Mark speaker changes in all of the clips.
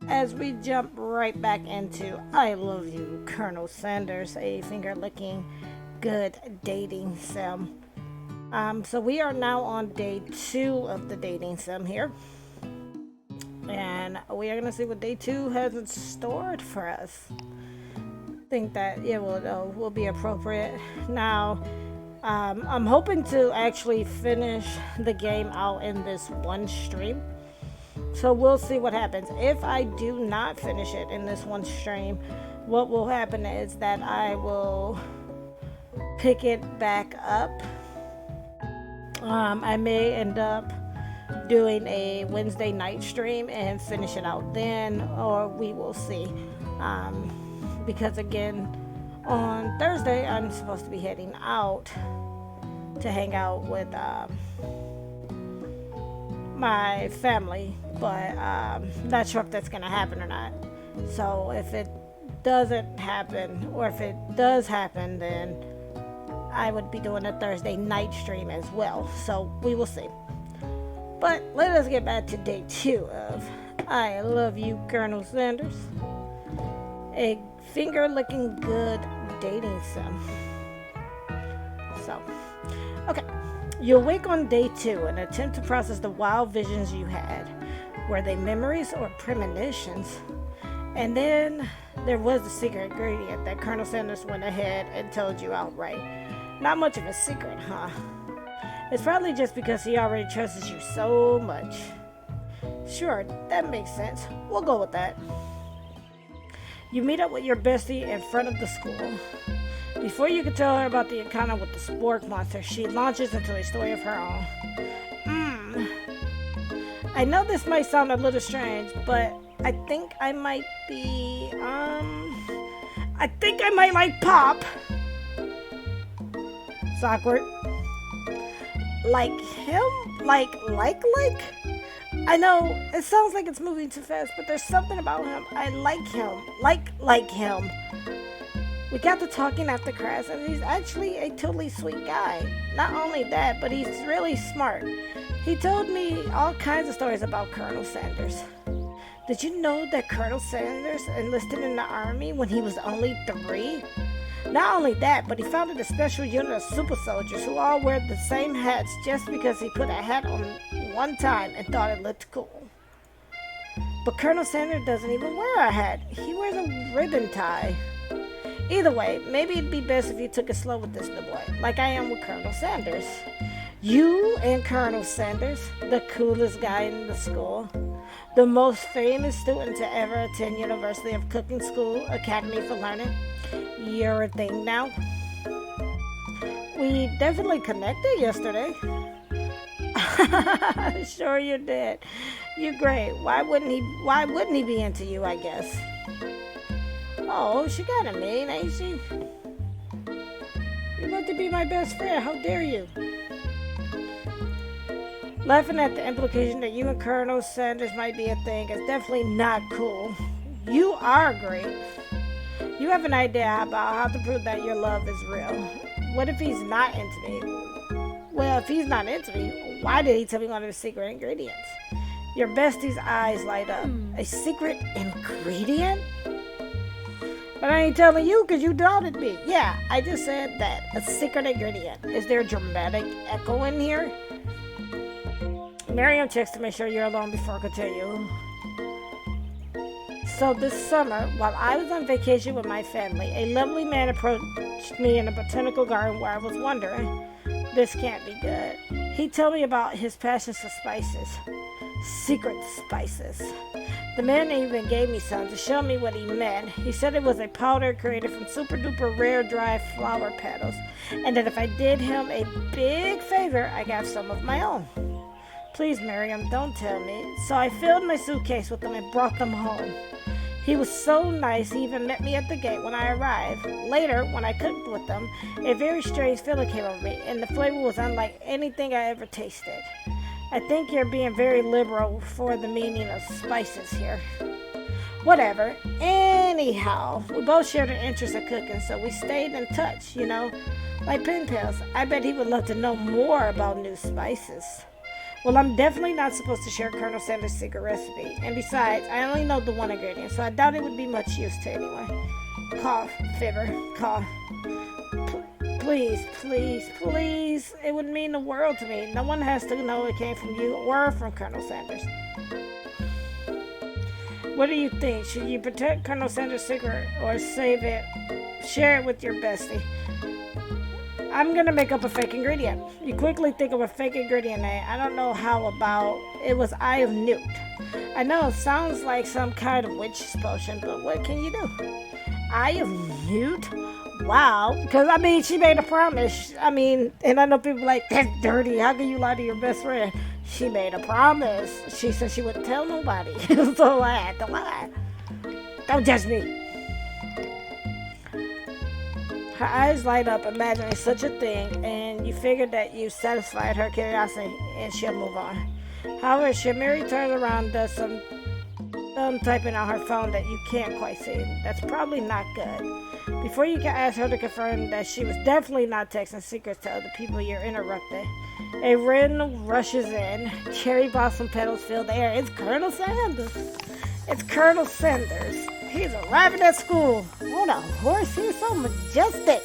Speaker 1: as we jump right back into I Love You, Colonel Sanders, a finger licking good dating sim. So we are now on day 2 of the dating sim here. And we are going to see what day 2 has in store for us. I think that it will be appropriate. Now, I'm hoping to actually finish the game out in this one stream. So we'll see what happens. If I do not finish it in this one stream, what will happen is that I will pick it back up. I may end up doing a Wednesday night stream and finish it out then, or we will see. Because again, on Thursday I'm supposed to be heading out to hang out with my family, but not sure if that's gonna happen or not. So if it doesn't happen, or if it does happen, then I would be doing a Thursday night stream as well. So we will see. But let us get back to day 2 of I Love You, Colonel Sanders, a finger licking good dating sim. So, okay. You awake on day 2 and attempt to process the wild visions you had. Were they memories or premonitions? And then there was a secret ingredient that Colonel Sanders went ahead and told you outright. Not much of a secret, huh? It's probably just because he already trusts you so much. Sure, that makes sense. We'll go with that. You meet up with your bestie in front of the school. Before you can tell her about the encounter with the spork monster, she launches into a story of her own. I know this might sound a little strange, but I think I might be, I think I might like Pop. It's awkward. Like him? Like? I know, it sounds like it's moving too fast, but there's something about him. I like him. Like him. We got to talking after class, and he's actually a totally sweet guy. Not only that, but he's really smart. He told me all kinds of stories about Colonel Sanders. Did you know that Colonel Sanders enlisted in the army when he was only 3? Not only that, but he founded a special unit of super soldiers who all wear the same hats just because he put a hat on one time and thought it looked cool. But Colonel Sanders doesn't even wear a hat. He wears a ribbon tie. Either way, maybe it'd be best if you took it slow with this new boy, like I am with Colonel Sanders. You and Colonel Sanders, the coolest guy in the school, the most famous student to ever attend University of Cooking School Academy for Learning, you're a thing now. We definitely connected yesterday. Sure you did. You're great. Why wouldn't he be into you, I guess? Oh, she got a mean, ain't she? You're about to be my best friend. How dare you? Laughing at the implication that you and Colonel Sanders might be a thing is definitely not cool. You are great. You have an idea about how to prove that your love is real. What if he's not into me? Well, if he's not into me, why did he tell me one of the secret ingredients? Your bestie's eyes light up. A secret ingredient? But I ain't telling you because you doubted me. Yeah, I just said that. A secret ingredient. Is there a dramatic echo in here? Miriam checks to make sure you're alone before I continue. So this summer, while I was on vacation with my family, a lovely man approached me in a botanical garden where I was wondering, this can't be good. He told me about his passion for spices. Secret spices. The man even gave me some to show me what he meant. He said it was a powder created from super duper rare dry flower petals, and that if I did him a big favor, I got some of my own. Please, Miriam, don't tell me. So I filled my suitcase with them and brought them home. He was so nice, he even met me at the gate when I arrived. Later, when I cooked with them, a very strange feeling came over me, and the flavor was unlike anything I ever tasted. I think you're being very liberal for the meaning of spices here. Whatever. Anyhow, we both shared an interest in cooking, so we stayed in touch, like pen pals. I bet he would love to know more about new spices. Well, I'm definitely not supposed to share Colonel Sanders' secret recipe. And besides, I only know the one ingredient, so I doubt it would be much use to anyone. Cough, Fibber, cough. Please, please, please. It would mean the world to me. No one has to know it came from you or from Colonel Sanders. What do you think? Should you protect Colonel Sanders' secret or save it? Share it with your bestie. I'm gonna make up a fake ingredient. You quickly think of a fake ingredient name. I don't know how about it was Eye of Newt. I know it sounds like some kind of witch's potion, but what can you do? Eye of Newt? Wow. Because, I mean, she made a promise. I mean, and I know people like, that's dirty. How can you lie to your best friend? She made a promise. She said she wouldn't tell nobody. So I had to lie. Don't judge me. Her eyes light up imagining such a thing, and you figure that you satisfied her curiosity and she'll move on. However, Shamiri turns around and does some typing on her phone that you can't quite see. That's probably not good. Before you can ask her to confirm that she was definitely not texting secrets to other people, you're interrupted. A wren rushes in. Cherry blossom petals fill the air. It's Colonel Sanders. It's Colonel Sanders. He's arriving at school on a horse. He's so majestic.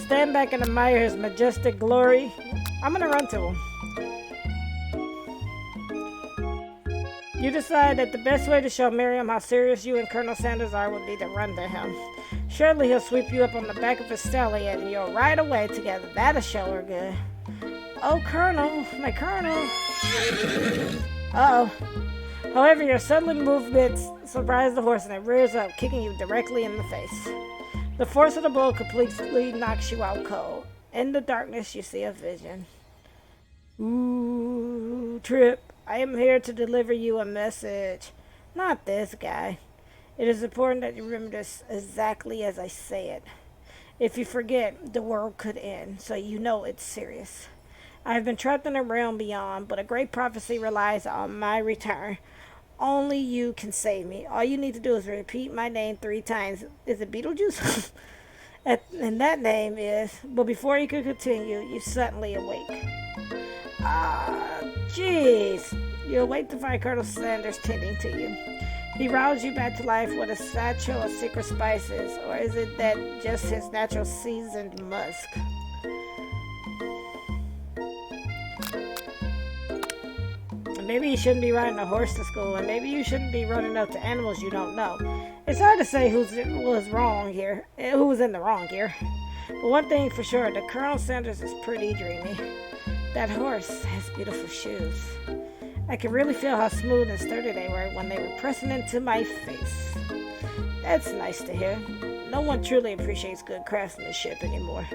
Speaker 1: Stand back and admire his majestic glory. I'm gonna run to him. You decide that the best way to show Miriam how serious you and Colonel Sanders are would be to run to him. Surely he'll sweep you up on the back of his stallion and you'll ride away together. That'll show her good. Oh, Colonel, my Colonel. Uh-oh. However, your sudden movements surprise the horse and it rears up, kicking you directly in the face. The force of the blow completely knocks you out cold. In the darkness, you see a vision. Ooh, Trip, I am here to deliver you a message. Not this guy. It is important that you remember this exactly as I say it. If you forget, the world could end, so you know it's serious. I have been trapped in a realm beyond, but a great prophecy relies on my return. Only you can save me. All you need to do is repeat my name 3 times. Is it Beetlejuice? And that name is... But before you can continue, you suddenly awake. Jeez. You awake to find Colonel Sanders tending to you. He roused you back to life with a satchel of secret spices. Or is it that just his natural seasoned musk? Maybe you shouldn't be riding a horse to school, and maybe you shouldn't be running up to animals you don't know. It's hard to say who was wrong here, who was in the wrong here. But one thing for sure, the Colonel Sanders is pretty dreamy. That horse has beautiful shoes. I can really feel how smooth and sturdy they were when they were pressing into my face. That's nice to hear. No one truly appreciates good craftsmanship anymore.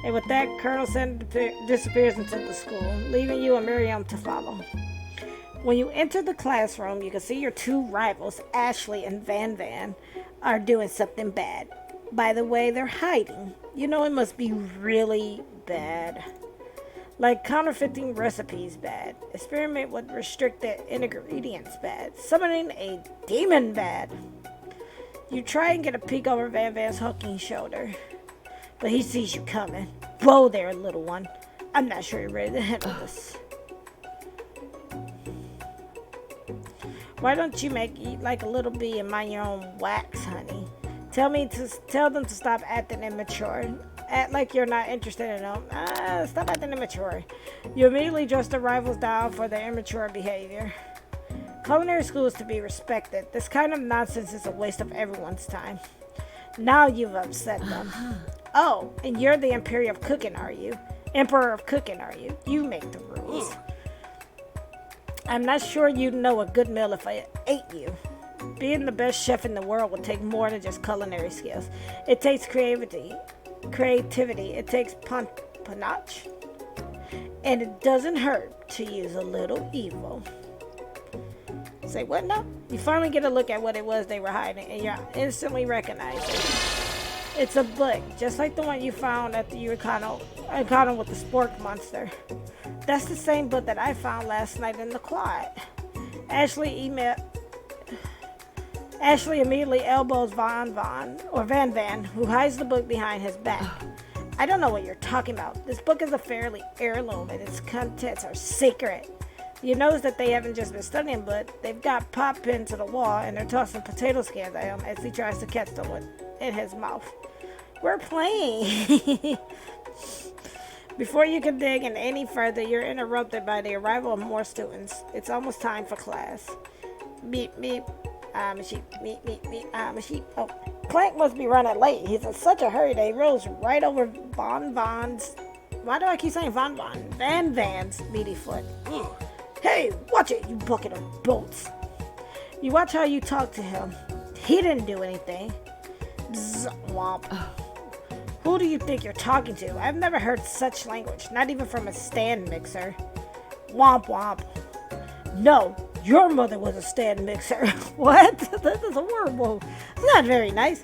Speaker 1: And with that, Colonel Sanders disappears into the school, leaving you and Miriam to follow. When you enter the classroom, you can see your 2 rivals, Ashley and Van Van, are doing something bad. By the way, they're hiding. You know it must be really bad. Like counterfeiting recipes bad. Experiment with restricted ingredients bad. Summoning a demon bad. You try and get a peek over Van Van's hulking shoulder, but he sees you coming. Whoa there, little one. I'm not sure you're ready to handle this. Why don't you eat like a little bee and mind your own wax, honey? Tell them to stop acting immature. Act like you're not interested in them. Stop acting immature. You immediately dress the rivals down for their immature behavior. Culinary school is to be respected. This kind of nonsense is a waste of everyone's time. Now you've upset them. Oh, and you're the Emperor of Cooking, are you? Emperor of Cooking, are you? You make the rules. I'm not sure you'd know a good meal if I ate you. Being the best chef in the world will take more than just culinary skills. It takes creativity. It takes panache. And it doesn't hurt to use a little evil. Say what now? You finally get a look at what it was they were hiding, and you instantly recognize it. It's a book, just like the one you found at the encounter with the spork monster. That's the same book that I found last night in the quad. Ashley Ashley immediately elbows Van Van, who hides the book behind his back. I don't know what you're talking about. This book is a fairly heirloom and its contents are secret. You notice that they haven't just been studying, but they've got pop pinned to the wall and they're tossing potato skins at him as he tries to catch the one in his mouth. We're playing. Before you can dig in any further, you're interrupted by the arrival of more students. It's almost time for class. Beep, beep. I'm a sheep. Beep, beep, beep. I'm a sheep. Oh, Clank must be running late. He's in such a hurry that he rolls right over Van's. Why do I keep saying Van Van's meaty foot? Hey, watch it, you bucket of bolts. You watch how you talk to him. He didn't do anything. Bzz, womp. Who do you think you're talking to? I've never heard such language, not even from a stand mixer. Womp womp. No, your mother was a stand mixer. What? This is horrible. It's not very nice.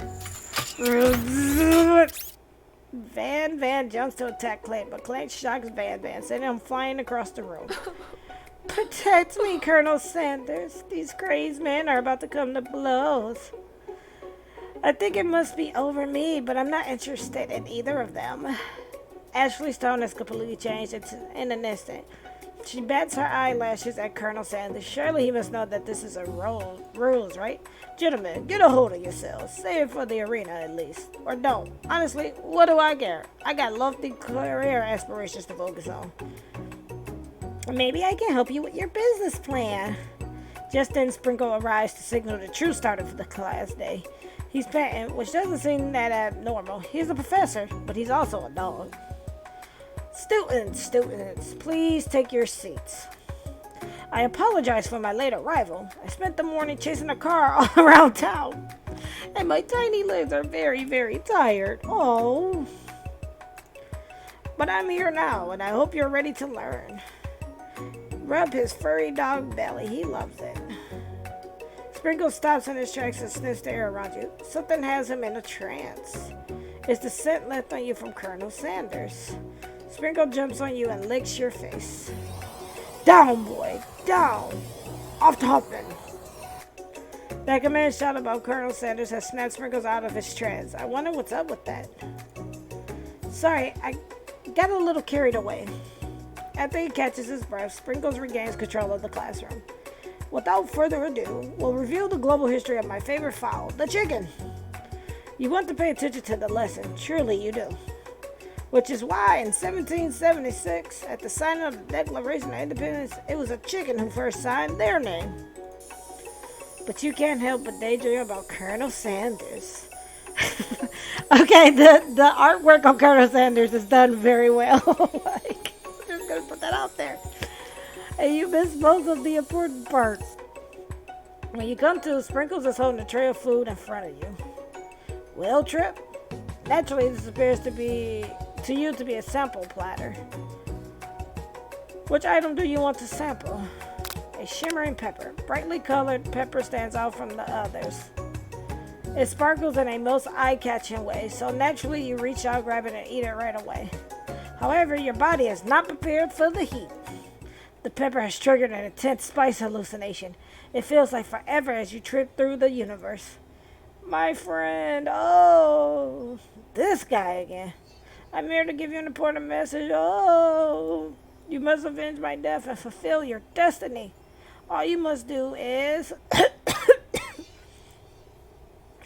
Speaker 1: Van jumps to attack Clank, but Clank shocks Van, sending him flying across the room. Protect me, Colonel Sanders. These crazed men are about to come to blows. I think it must be over me, but I'm not interested in either of them. Ashley's tone has completely changed in an instant. She bats her eyelashes at Colonel Sanders. Surely he must know that this is a rules, right? Gentlemen, get a hold of yourselves. Save it for the arena at least. Or don't. Honestly, what do I care? I got lofty career aspirations to focus on. Maybe I can help you with your business plan. Just then, Sprinkle arrives to signal the true start of the class day. He's panting, which doesn't seem that abnormal. He's a professor, but he's also a dog. Students, please take your seats. I apologize for my late arrival. I spent the morning chasing a car all around town, and my tiny legs are very, very tired. Oh. But I'm here now, and I hope you're ready to learn. Rub his furry dog belly. He loves it. Sprinkle stops in his tracks and sniffs the air around you. Something has him in a trance. It's the scent left on you from Colonel Sanders. Sprinkle jumps on you and licks your face. Down, boy, down. Off to Huffman. That command shot above Colonel Sanders has snapped Sprinkles out of his trance. I wonder what's up with that. Sorry, I got a little carried away. After he catches his breath, Sprinkles regains control of the classroom. Without further ado, we'll review the global history of my favorite fowl, the chicken. You want to pay attention to the lesson, surely you do. Which is why in 1776, at the signing of the Declaration of Independence, it was a chicken who first signed their name. But you can't help but daydream about Colonel Sanders. Okay, the artwork on Colonel Sanders is done very well. Like, I'm just gonna put that out there. And you miss most of the important parts. When you come to, Sprinkles is holding a tray of food in front of you. Well, Trip, naturally this appears to you to be a sample platter. Which item do you want to sample? A shimmering pepper. Brightly colored pepper stands out from the others. It sparkles in a most eye-catching way, so naturally you reach out, grab it, and eat it right away. However, your body is not prepared for the heat. The pepper has triggered an intense spice hallucination. It feels like forever as you trip through the universe. My friend, oh, this guy again. I'm here to give you an important message. Oh, you must avenge my death and fulfill your destiny. All you must do is...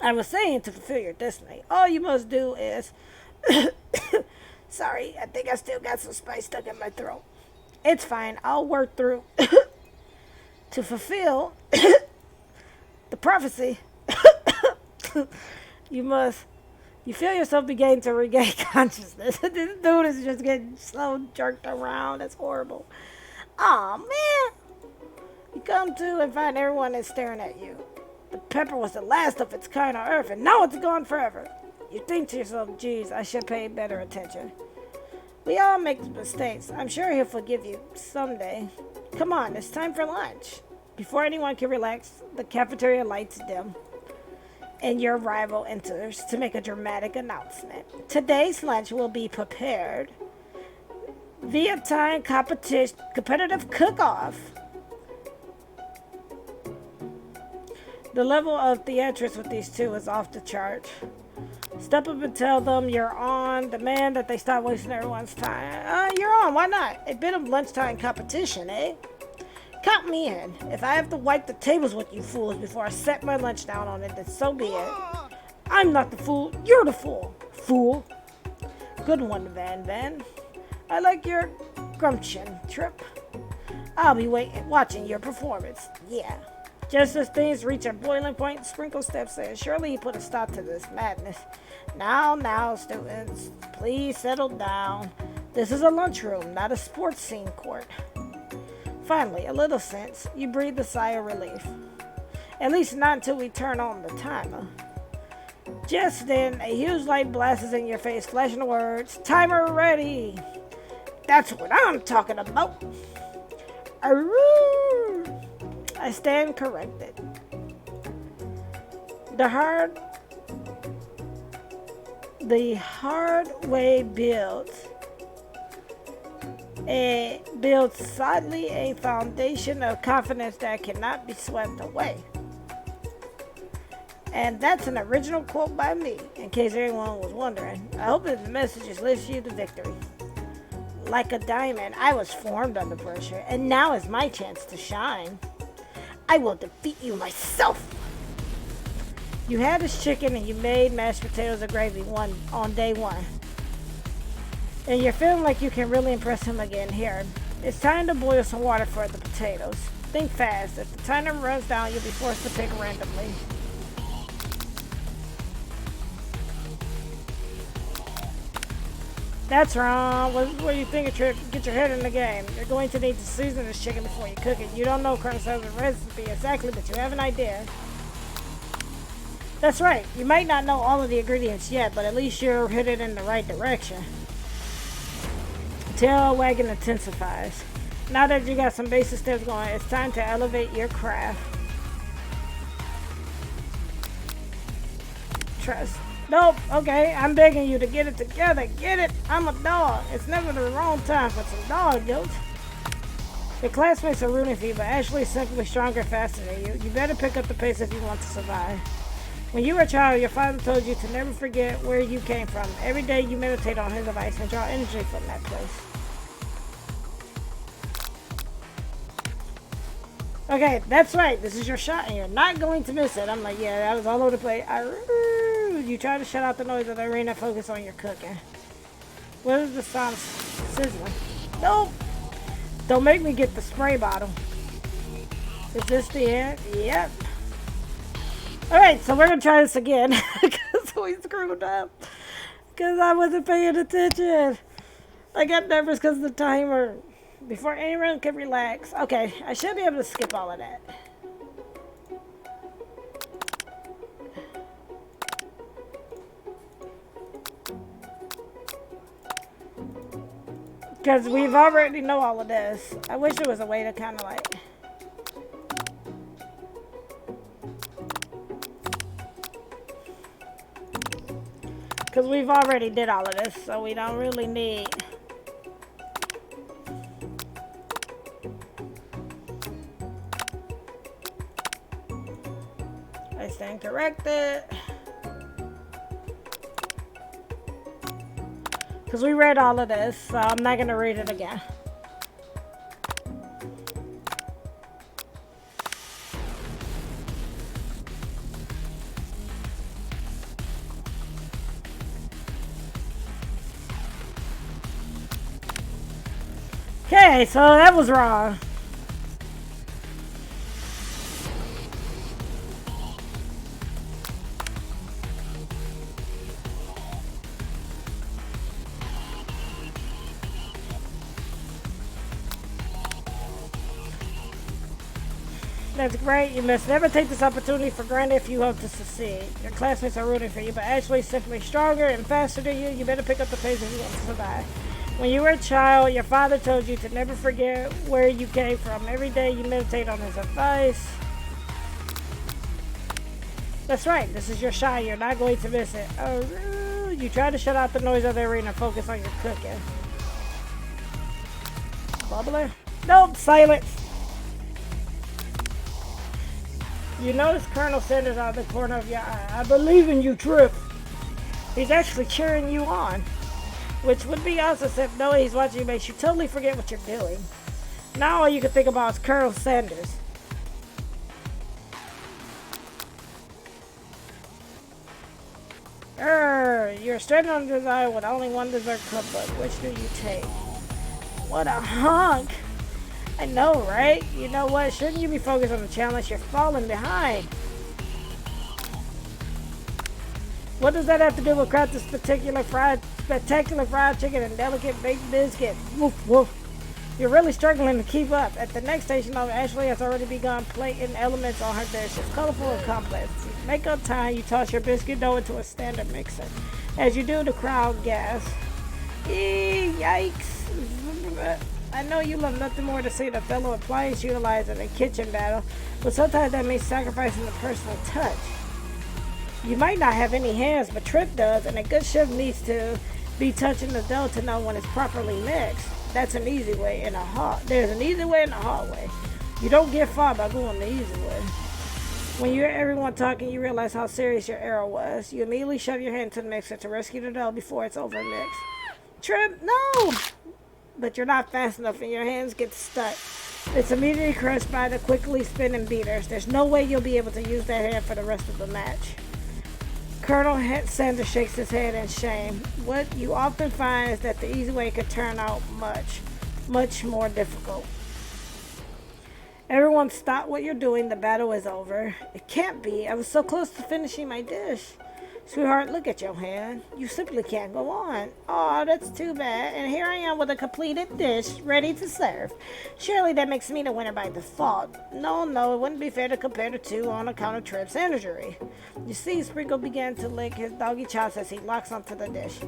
Speaker 1: I was saying to fulfill your destiny. All you must do is... Sorry, I think I still got some spice stuck in my throat. It's fine. I'll work through to fulfill the prophecy. You feel yourself beginning to regain consciousness. This dude is just getting slow jerked around. That's horrible. Aw, man. You come to and find everyone is staring at you. The pepper was the last of its kind on Earth, and now it's gone forever. You think to yourself, geez, I should pay better attention. We all make mistakes. I'm sure he'll forgive you someday. Come on, it's time for lunch. Before anyone can relax, the cafeteria lights dim, and your rival enters to make a dramatic announcement. Today's lunch will be prepared via time competitive cook-off. The level of theatrics with these two is off the chart. Step up and tell them you're on. Demand that they stop wasting everyone's time. You're on. Why not? A bit of lunchtime competition, eh? Count me in. If I have to wipe the tables with you fools before I set my lunch down on it, then so be it. I'm not the fool. You're the fool. Fool. Good one, Van. I like your gumption, Trip. I'll be watching your performance. Yeah. Just as things reach a boiling point, Sprinkle steps in. Surely he put a stop to this madness. Now, students, please settle down. This is a lunchroom, not a sports scene court. Finally, a little sense. You breathe a sigh of relief. At least not until we turn on the timer. Just then, a huge light blasts in your face, flashing the words, "Timer ready!" That's what I'm talking about. Arroo! I stand corrected. The hard way builds solidly a foundation of confidence that cannot be swept away. And that's an original quote by me, in case anyone was wondering. I hope that the message lifts you to victory. Like a diamond, I was formed under pressure, and now is my chance to shine. I will defeat you myself. You had his chicken and you made mashed potatoes and gravy on day one. And you're feeling like you can really impress him again here. It's time to boil some water for the potatoes. Think fast. If the timer runs down, you'll be forced to pick randomly. That's wrong. What do you think, Trip? Get your head in the game. You're going to need to season this chicken before you cook it. You don't know Colonel Sanders' recipe exactly, but you have an idea. That's right. You might not know all of the ingredients yet, but at least you're headed in the right direction. Tail wagging intensifies. Now that you got some basic steps going, it's time to elevate your craft. Trust. Nope. Okay, I'm begging you to get it together. Get it? I'm a dog. It's never the wrong time for some dog guilt. Your classmates are rooting for you, but Ashley's simply stronger and faster than you. You better pick up the pace if you want to survive. When you were a child, your father told you to never forget where you came from. Every day you meditate on his advice and draw energy from that place. Okay, that's right. This is your shot and you're not going to miss it. I'm like, yeah, that was all over the place. You try to shut out the noise of the arena, focus on your cooking. What is the sound sizzling? Nope. Don't make me get the spray bottle. Is this the end? Yep. Alright, so we're going to try this again. Because we screwed up. Because I wasn't paying attention. I got nervous because of the timer. Before anyone can relax. Okay, I should be able to skip all of that. Because we've already know all of this. I wish there was a way to kind of like... Because we've already did all of this, so we don't really need... I stand corrected. Because we read all of this, so I'm not going to read it again. Okay, so that was wrong. That's great. You must never take this opportunity for granted if you hope to succeed. Your classmates are rooting for you, but Ashley's simply stronger and faster than you. You better pick up the pace if you want to survive. When you were a child, your father told you to never forget where you came from. Every day you meditate on his advice. That's right. This is your shot. You're not going to miss it. Oh, you try to shut out the noise of the arena and focus on your cooking. Bubbler? Nope. Silence. You notice Colonel Sanders out of the corner of your eye. I believe in you, Trip. He's actually cheering you on. Which would be awesome if knowing he's watching you makes you totally forget what you're doing. Now all you can think about is Colonel Sanders. You're stranded on this island with only one dessert cookbook. Which do you take? What a hunk! I know, right? You know what? Shouldn't you be focused on the challenge? You're falling behind. What does that have to do with crafting spectacular fried chicken and delicate baked biscuit? Woof woof. You're really struggling to keep up. At the next station over, Ashley has already begun plating elements on her dish. It's colorful and complex. Make up time, you toss your biscuit dough into a standard mixer. As you do, the crowd gasps. Yikes. I know you love nothing more to see the fellow appliance utilized in a kitchen battle, but sometimes that means sacrificing the personal touch. You might not have any hands, but Trip does, and a good chef needs to be touching the dough to know when it's properly mixed. That's an easy way in a hard. There's an easy way and a hard way. You don't get far by going the easy way. When you hear everyone talking, you realize how serious your error was. You immediately shove your hand to the mixer to rescue the dough before it's overmixed. Trip, no! But you're not fast enough and your hands get stuck. It's immediately crushed by the quickly spinning beaters. There's no way you'll be able to use that hand for the rest of the match. Colonel Sanders shakes his head in shame. What you often find is that the easy way could turn out much more difficult. Everyone stop what you're doing. The battle is over. It can't be. I was so close to finishing my dish. Sweetheart, look at your hand. You simply can't go on. Oh, that's too bad. And here I am with a completed dish, ready to serve. Surely that makes me the winner by default. No, it wouldn't be fair to compare the two on account of Trip's injury. You see, Sprinkle began to lick his doggy chops as he locks onto the dish.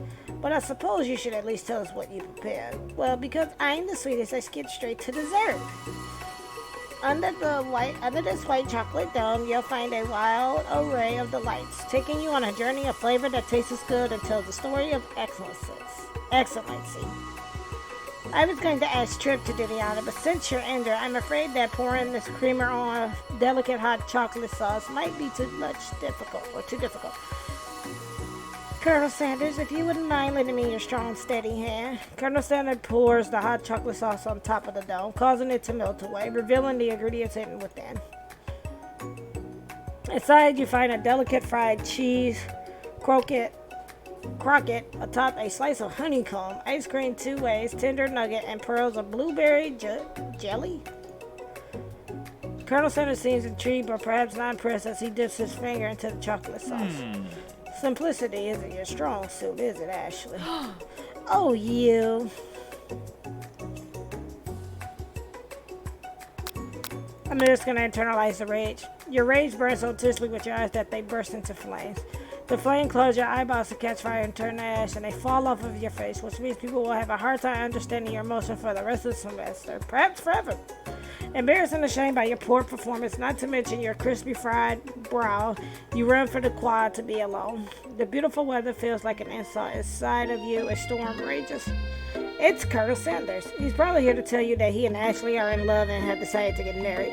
Speaker 1: But I suppose you should at least tell us what you prepared. Well, because I'm the sweetest, I skip straight to dessert. Under this white chocolate dome, you'll find a wild array of delights, taking you on a journey of flavor that tastes good and tells the story of excellency. I was going to ask Trip to do the honor, but since you're injured, I'm afraid that pouring this creamer on delicate hot chocolate sauce might be too difficult. Colonel Sanders, if you wouldn't mind lending me your strong, steady hand. Colonel Sanders pours the hot chocolate sauce on top of the dough, causing it to melt away, revealing the ingredients hidden within. Inside, you find a delicate fried cheese croquette, atop a slice of honeycomb, ice cream 2 ways, tender nugget, and pearls of blueberry jelly. Colonel Sanders seems intrigued, but perhaps not impressed as he dips his finger into the chocolate sauce. Simplicity isn't your strong suit, is it, Ashley? Oh, you. I'm just going to internalize the rage. Your rage burns so intensely with your eyes that they burst into flames. The flame close your eyeballs to catch fire and turn to ash, and they fall off of your face, which means people will have a hard time understanding your emotion for the rest of the semester, perhaps forever. Embarrassed and ashamed by your poor performance, not to mention your crispy fried brow, you run for the quad to be alone. The beautiful weather feels like an insult. Inside of you, a storm rages. It's Colonel Sanders. He's probably here to tell you that he and Ashley are in love and have decided to get married.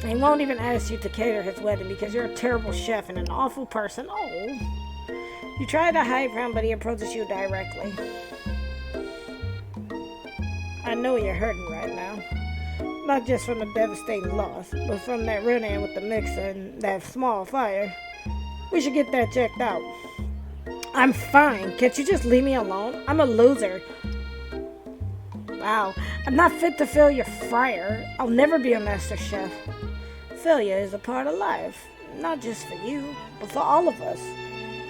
Speaker 1: He won't even ask you to cater his wedding because you're a terrible chef and an awful person. Oh. You try to hide from him, but he approaches you directly. I know you're hurting right now. Not just from the devastating loss, but from that run-in with the mixer and that small fire. We should get that checked out. I'm fine. Can't you just leave me alone? I'm a loser. Wow. I'm not fit to fill your fryer. I'll never be a master chef. Failure is a part of life. Not just for you, but for all of us.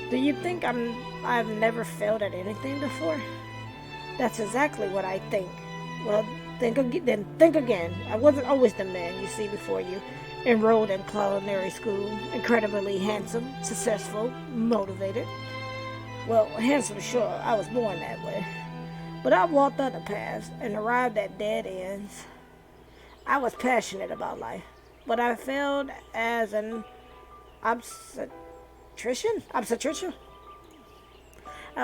Speaker 1: Do you think I've never failed at anything before? That's exactly what I think. Well, think again. I wasn't always the man you see before you. Enrolled in culinary school, incredibly handsome, successful, motivated. Well, handsome, sure, I was born that way. But I walked other paths and arrived at dead ends. I was passionate about life, but I failed as an obstetrician. I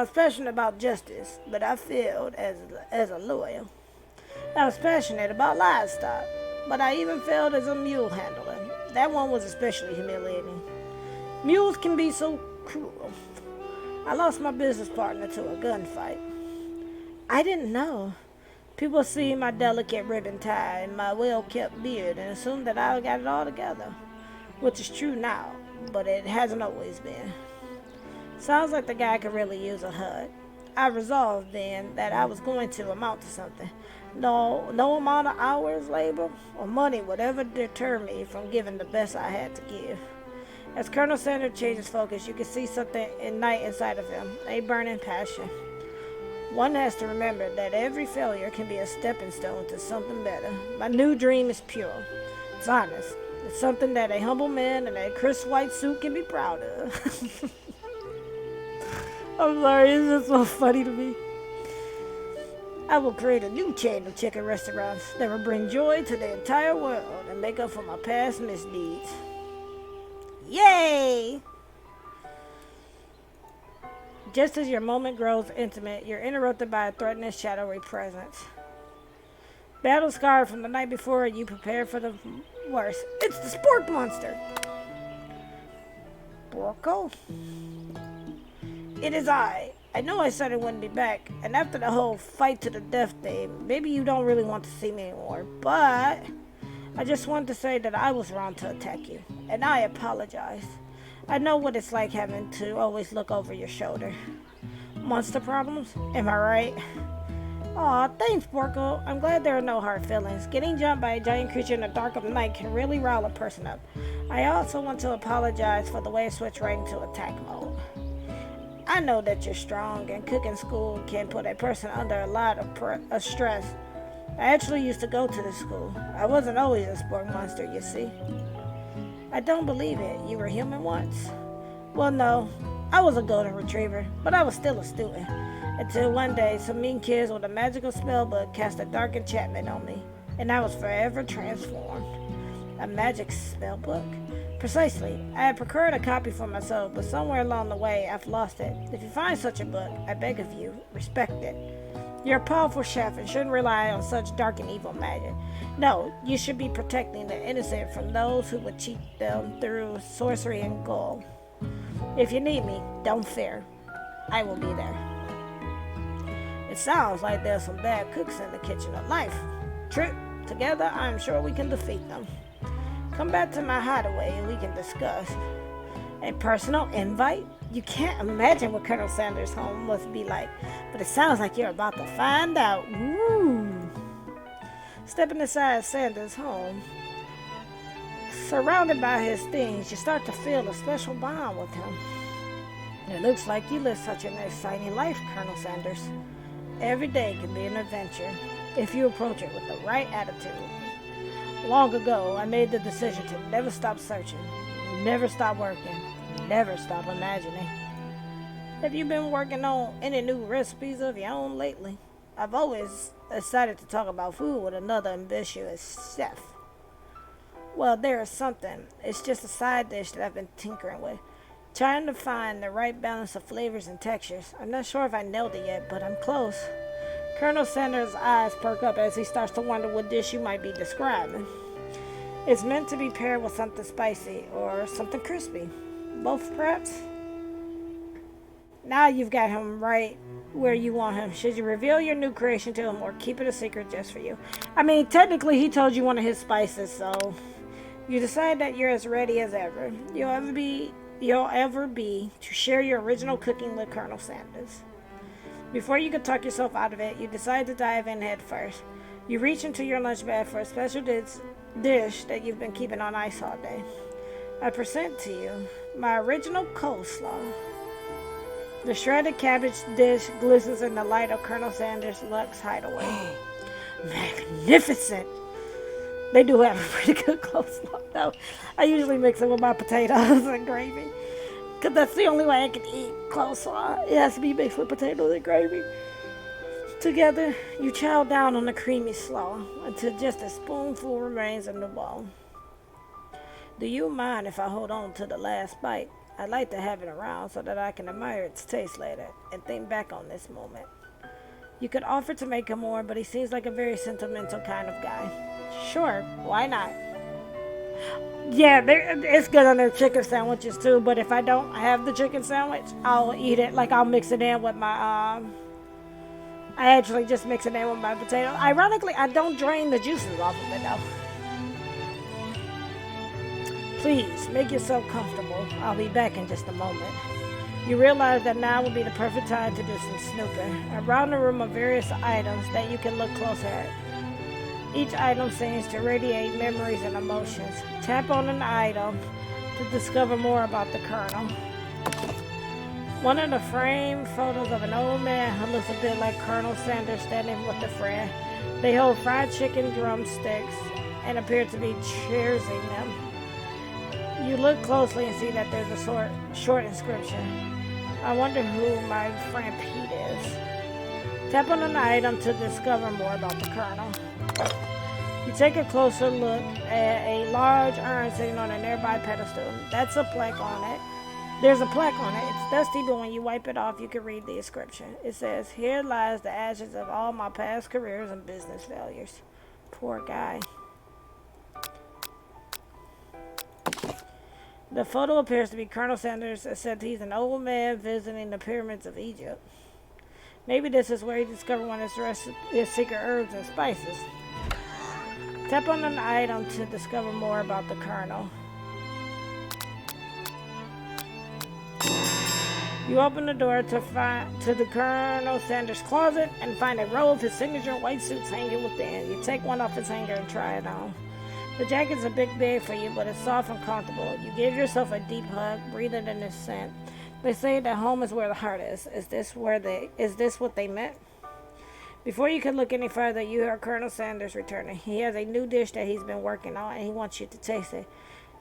Speaker 1: was passionate about justice, but I failed as a lawyer. I was passionate about livestock, but I even failed as a mule handler. That one was especially humiliating. Mules can be so cruel. I lost my business partner to a gunfight. I didn't know. People see my delicate ribbon tie and my well-kept beard and assume that I got it all together, which is true now, but it hasn't always been. Sounds like the guy could really use a hug. I resolved then that I was going to amount to something. No amount of hours, labor, or money would ever deter me from giving the best I had to give. As Colonel Sanders changes focus, you can see something ignite inside of him, a burning passion. One has to remember that every failure can be a stepping stone to something better. My new dream is pure. It's honest. It's something that a humble man in a crisp white suit can be proud of. I'm sorry, it's just so funny to me. I will create a new chain of chicken restaurants that will bring joy to the entire world and make up for my past misdeeds. Yay! Just as your moment grows intimate, you're interrupted by a threatening shadowy presence. Battle scarred from the night before, you prepare for the worst. It's the spork monster! Borko? It is I. I know I said I wouldn't be back, and after the whole fight to the death thing, maybe you don't really want to see me anymore, but I just wanted to say that I was wrong to attack you, and I apologize. I know what it's like having to always look over your shoulder. Monster problems? Am I right? Aw, thanks, Borko. I'm glad there are no hard feelings. Getting jumped by a giant creature in the dark of the night can really rile a person up. I also want to apologize for the way I switched right into attack mode. I know that you're strong, and cooking school can put a person under a lot of stress. I actually used to go to the school. I wasn't always a spork monster, you see. I don't believe it. You were human once. Well, no. I was a golden retriever, but I was still a student. Until one day, some mean kids with a magical spell book cast a dark enchantment on me, and I was forever transformed. A magic spell book? Precisely. I had procured a copy for myself, but somewhere along the way, I've lost it. If you find such a book, I beg of you, respect it. You're a powerful chef and shouldn't rely on such dark and evil magic. No, you should be protecting the innocent from those who would cheat them through sorcery and gold. If you need me, don't fear. I will be there. It sounds like there's some bad cooks in the kitchen of life. Trip, together I'm sure we can defeat them. Come back to my hideaway and we can discuss. A personal invite? You can't imagine what Colonel Sanders' home must be like, but it sounds like you're about to find out. Woo! Stepping inside Sanders' home, surrounded by his things, you start to feel a special bond with him. It looks like you live such an exciting life, Colonel Sanders. Every day can be an adventure if you approach it with the right attitude. Long ago, I made the decision to never stop searching, never stop working, never stop imagining. Have you been working on any new recipes of your own lately? I've always decided to talk about food with another ambitious chef. Well, there is something. It's just a side dish that I've been tinkering with, trying to find the right balance of flavors and textures. I'm not sure if I nailed it yet, but I'm close. Colonel Sanders' eyes perk up as he starts to wonder what dish you might be describing. It's meant to be paired with something spicy or something crispy. Both, perhaps? Now you've got him right where you want him. Should you reveal your new creation to him or keep it a secret just for you? I mean, technically he told you one of his spices, so you decide that you're as ready as ever. You'll ever be to share your original cooking with Colonel Sanders. Before you can talk yourself out of it, you decide to dive in head first. You reach into your lunch bag for a special dish that you've been keeping on ice all day. I present to you my original coleslaw. The shredded cabbage dish glistens in the light of Colonel Sanders' Lux hideaway. Magnificent! They do have a pretty good coleslaw, though. I usually mix it with my potatoes and gravy, because that's the only way I can eat coleslaw. It has to be mixed with potatoes and gravy. Together, you chow down on the creamy slaw until just a spoonful remains in the bowl. Do you mind if I hold on to the last bite? I'd like to have it around so that I can admire its taste later and think back on this moment. You could offer to make him more, but he seems like a very sentimental kind of guy. Sure, why not? Yeah, it's good on their chicken sandwiches too. But if I don't have the chicken sandwich, I'll eat it. Like I'll mix it in with my I actually just mix it in with my potato. Ironically, I don't drain the juices off of it though. Please make yourself comfortable. I'll be back in just a moment. You realize that now would be the perfect time to do some snooping. Around the room are various items that you can look closer at. Each item seems to radiate memories and emotions. Tap on an item to discover more about the Colonel. One of the framed photos of an old man who looks a bit like Colonel Sanders standing with a friend. They hold fried chicken drumsticks and appear to be cheersing them. You look closely and see that there's a short inscription. I wonder who my friend Pete is. Tap on an item to discover more about the Colonel. You take a closer look at a large urn sitting on a nearby pedestal. That's a plaque on it. There's a plaque on it. It's dusty, but when you wipe it off, you can read the inscription. It says, "Here lies the ashes of all my past careers and business failures." Poor guy. The photo appears to be Colonel Sanders, except he's an old man visiting the pyramids of Egypt. Maybe this is where he discovered one of his secret herbs and spices. Tap on an item to discover more about the Colonel. You open the door to the Colonel Sanders' closet and find a row of his signature white suits hanging within. You take one off his hanger and try it on. The jacket's a big bag for you, but it's soft and comfortable. You give yourself a deep hug, breathing in its scent. They say that home is where the heart is. Is this what they meant? Before you can look any further, you hear Colonel Sanders returning. He has a new dish that he's been working on, and he wants you to taste it.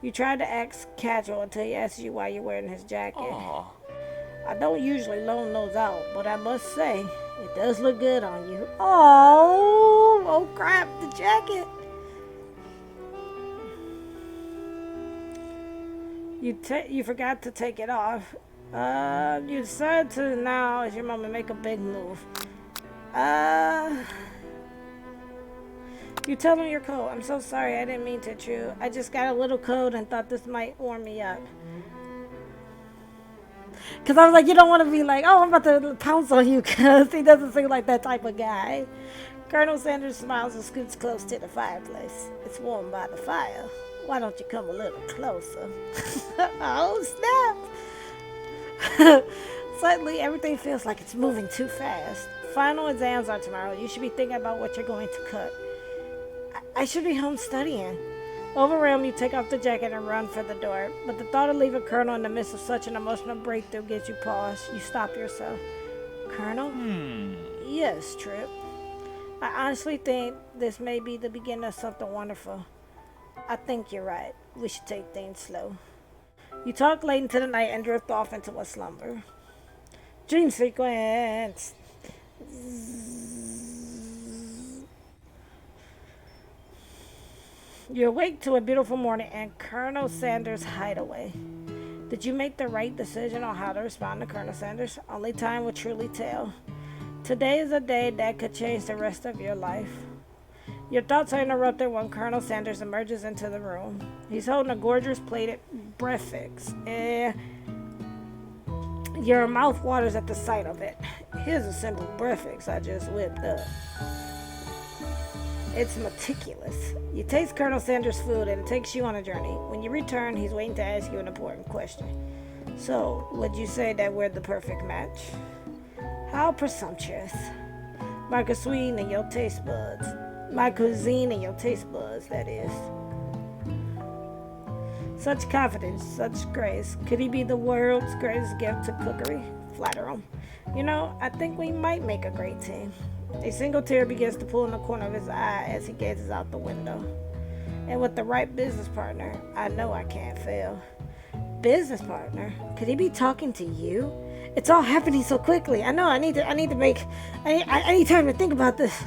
Speaker 1: You try to act casual until he asks you why you're wearing his jacket.
Speaker 2: Aww.
Speaker 1: I don't usually loan those out, but I must say, it does look good on you. Oh crap, the jacket. You forgot to take it off. You decide to now, as your moment, make a big move. You tell him your cold. I'm so sorry, I didn't mean to intrude. I just got a little cold and thought this might warm me up. Because I was like, you don't want to be like, oh, I'm about to pounce on you, because he doesn't seem like that type of guy. Colonel Sanders smiles and scoots close to the fireplace. It's warm by the fire. Why don't you come a little closer? Oh, snap! Suddenly, everything feels like it's moving too fast. Final exams are tomorrow. You should be thinking about what you're going to cut. I should be home studying. Overwhelmed, you take off the jacket and run for the door. But the thought of leaving Colonel in the midst of such an emotional breakthrough gives you pause. You stop yourself. Colonel? Yes, Trip. I honestly think this may be the beginning of something wonderful. I think you're right. We should take things slow. You talk late into the night and drift off into a slumber. Dream sequence. You awake to a beautiful morning and Colonel Sanders' hideaway. Did you make the right decision on how to respond to Colonel Sanders? Only time will truly tell. Today is a day that could change the rest of your life. Your thoughts are interrupted when Colonel Sanders emerges into the room. He's holding a gorgeous plated breakfast. Your mouth waters at the sight of it. Here's a simple breakfast I just whipped up. It's meticulous. You taste Colonel Sanders' food and it takes you on a journey. When you return, he's waiting to ask you an important question. So, would you say that we're the perfect match? How presumptuous. My cuisine and your taste buds. My cuisine and your taste buds, that is. Such confidence, such grace. Could he be the world's greatest gift to cookery? Flatter him. You know, I think we might make a great team. A single tear begins to pull in the corner of his eye as he gazes out the window. And with the right business partner, I know I can't fail. Business partner? Could he be talking to you? It's all happening so quickly. I know. I need time to think about this.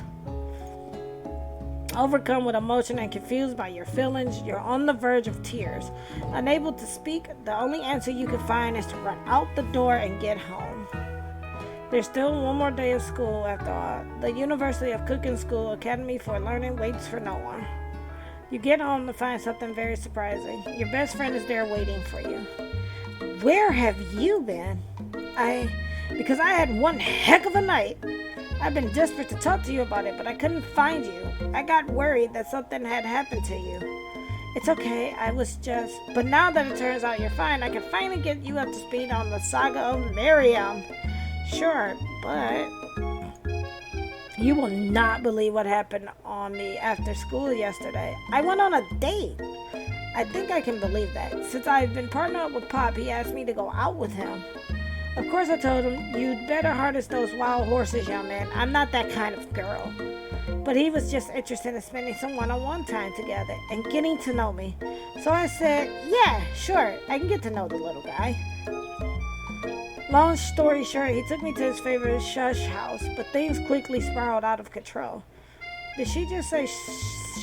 Speaker 1: Overcome with emotion and confused by your feelings, you're on the verge of tears. Unable to speak, the only answer you can find is to run out the door and get home. There's still one more day of school after all. The University of Cooking School Academy for Learning waits for no one. You get home to find something very surprising. Your best friend is there waiting for you. Where have you been? Because I had one heck of a night. I've been desperate to talk to you about it, but I couldn't find you. I got worried that something had happened to you. It's okay, but now that it turns out you're fine, I can finally get you up to speed on the saga of Miriam. Sure, but you will not believe what happened on me after school yesterday. I went on a date. I think I can believe that. Since I've been partnered up with Pop, he asked me to go out with him. Of course I told him, you'd better harness those wild horses, young man. I'm not that kind of girl. But he was just interested in spending some one-on-one time together and getting to know me. So I said, yeah, sure, I can get to know the little guy. Long story short, he took me to his favorite shush house, but things quickly spiraled out of control. Did she just say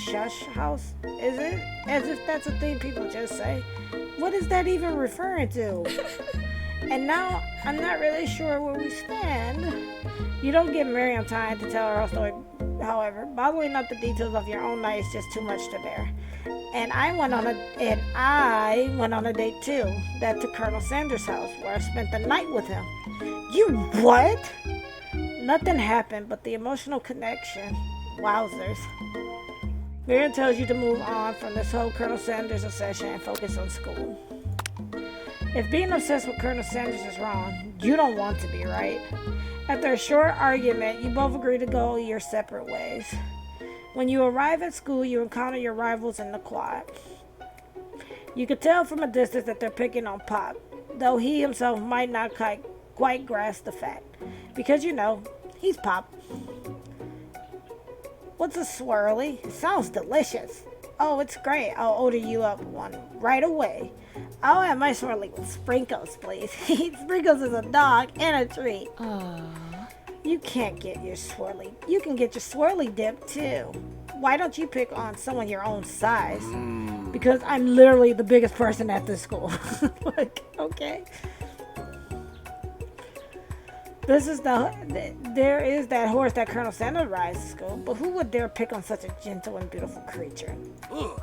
Speaker 1: shush house? Is it? As if that's a thing people just say. What is that even referring to? And now I'm not really sure where we stand. You don't give Miriam time to tell her story, however. Bottling up the details of your own night is just too much to bear. And I went on a date too. That to Colonel Sanders' house, where I spent the night with him. You what? Nothing happened but the emotional connection. Wowzers. Miriam tells you to move on from this whole Colonel Sanders obsession and focus on school. If being obsessed with Colonel Sanders is wrong, you don't want to be, right? After a short argument, you both agree to go your separate ways. When you arrive at school, you encounter your rivals in the quad. You can tell from a distance that they're picking on Pop, though he himself might not quite grasp the fact. Because he's Pop. What's a swirly? It sounds delicious. Oh, it's great. I'll order you up one right away. I'll have my swirly with sprinkles, please. Sprinkles is a dog and a treat.
Speaker 2: Aww.
Speaker 1: You can't get your swirly. You can get your swirly dip too. Why don't you pick on someone your own size? Because I'm literally the biggest person at this school. Okay. There is that horse that Colonel Sanders rides to school, but who would dare pick on such a gentle and beautiful creature? Ugh.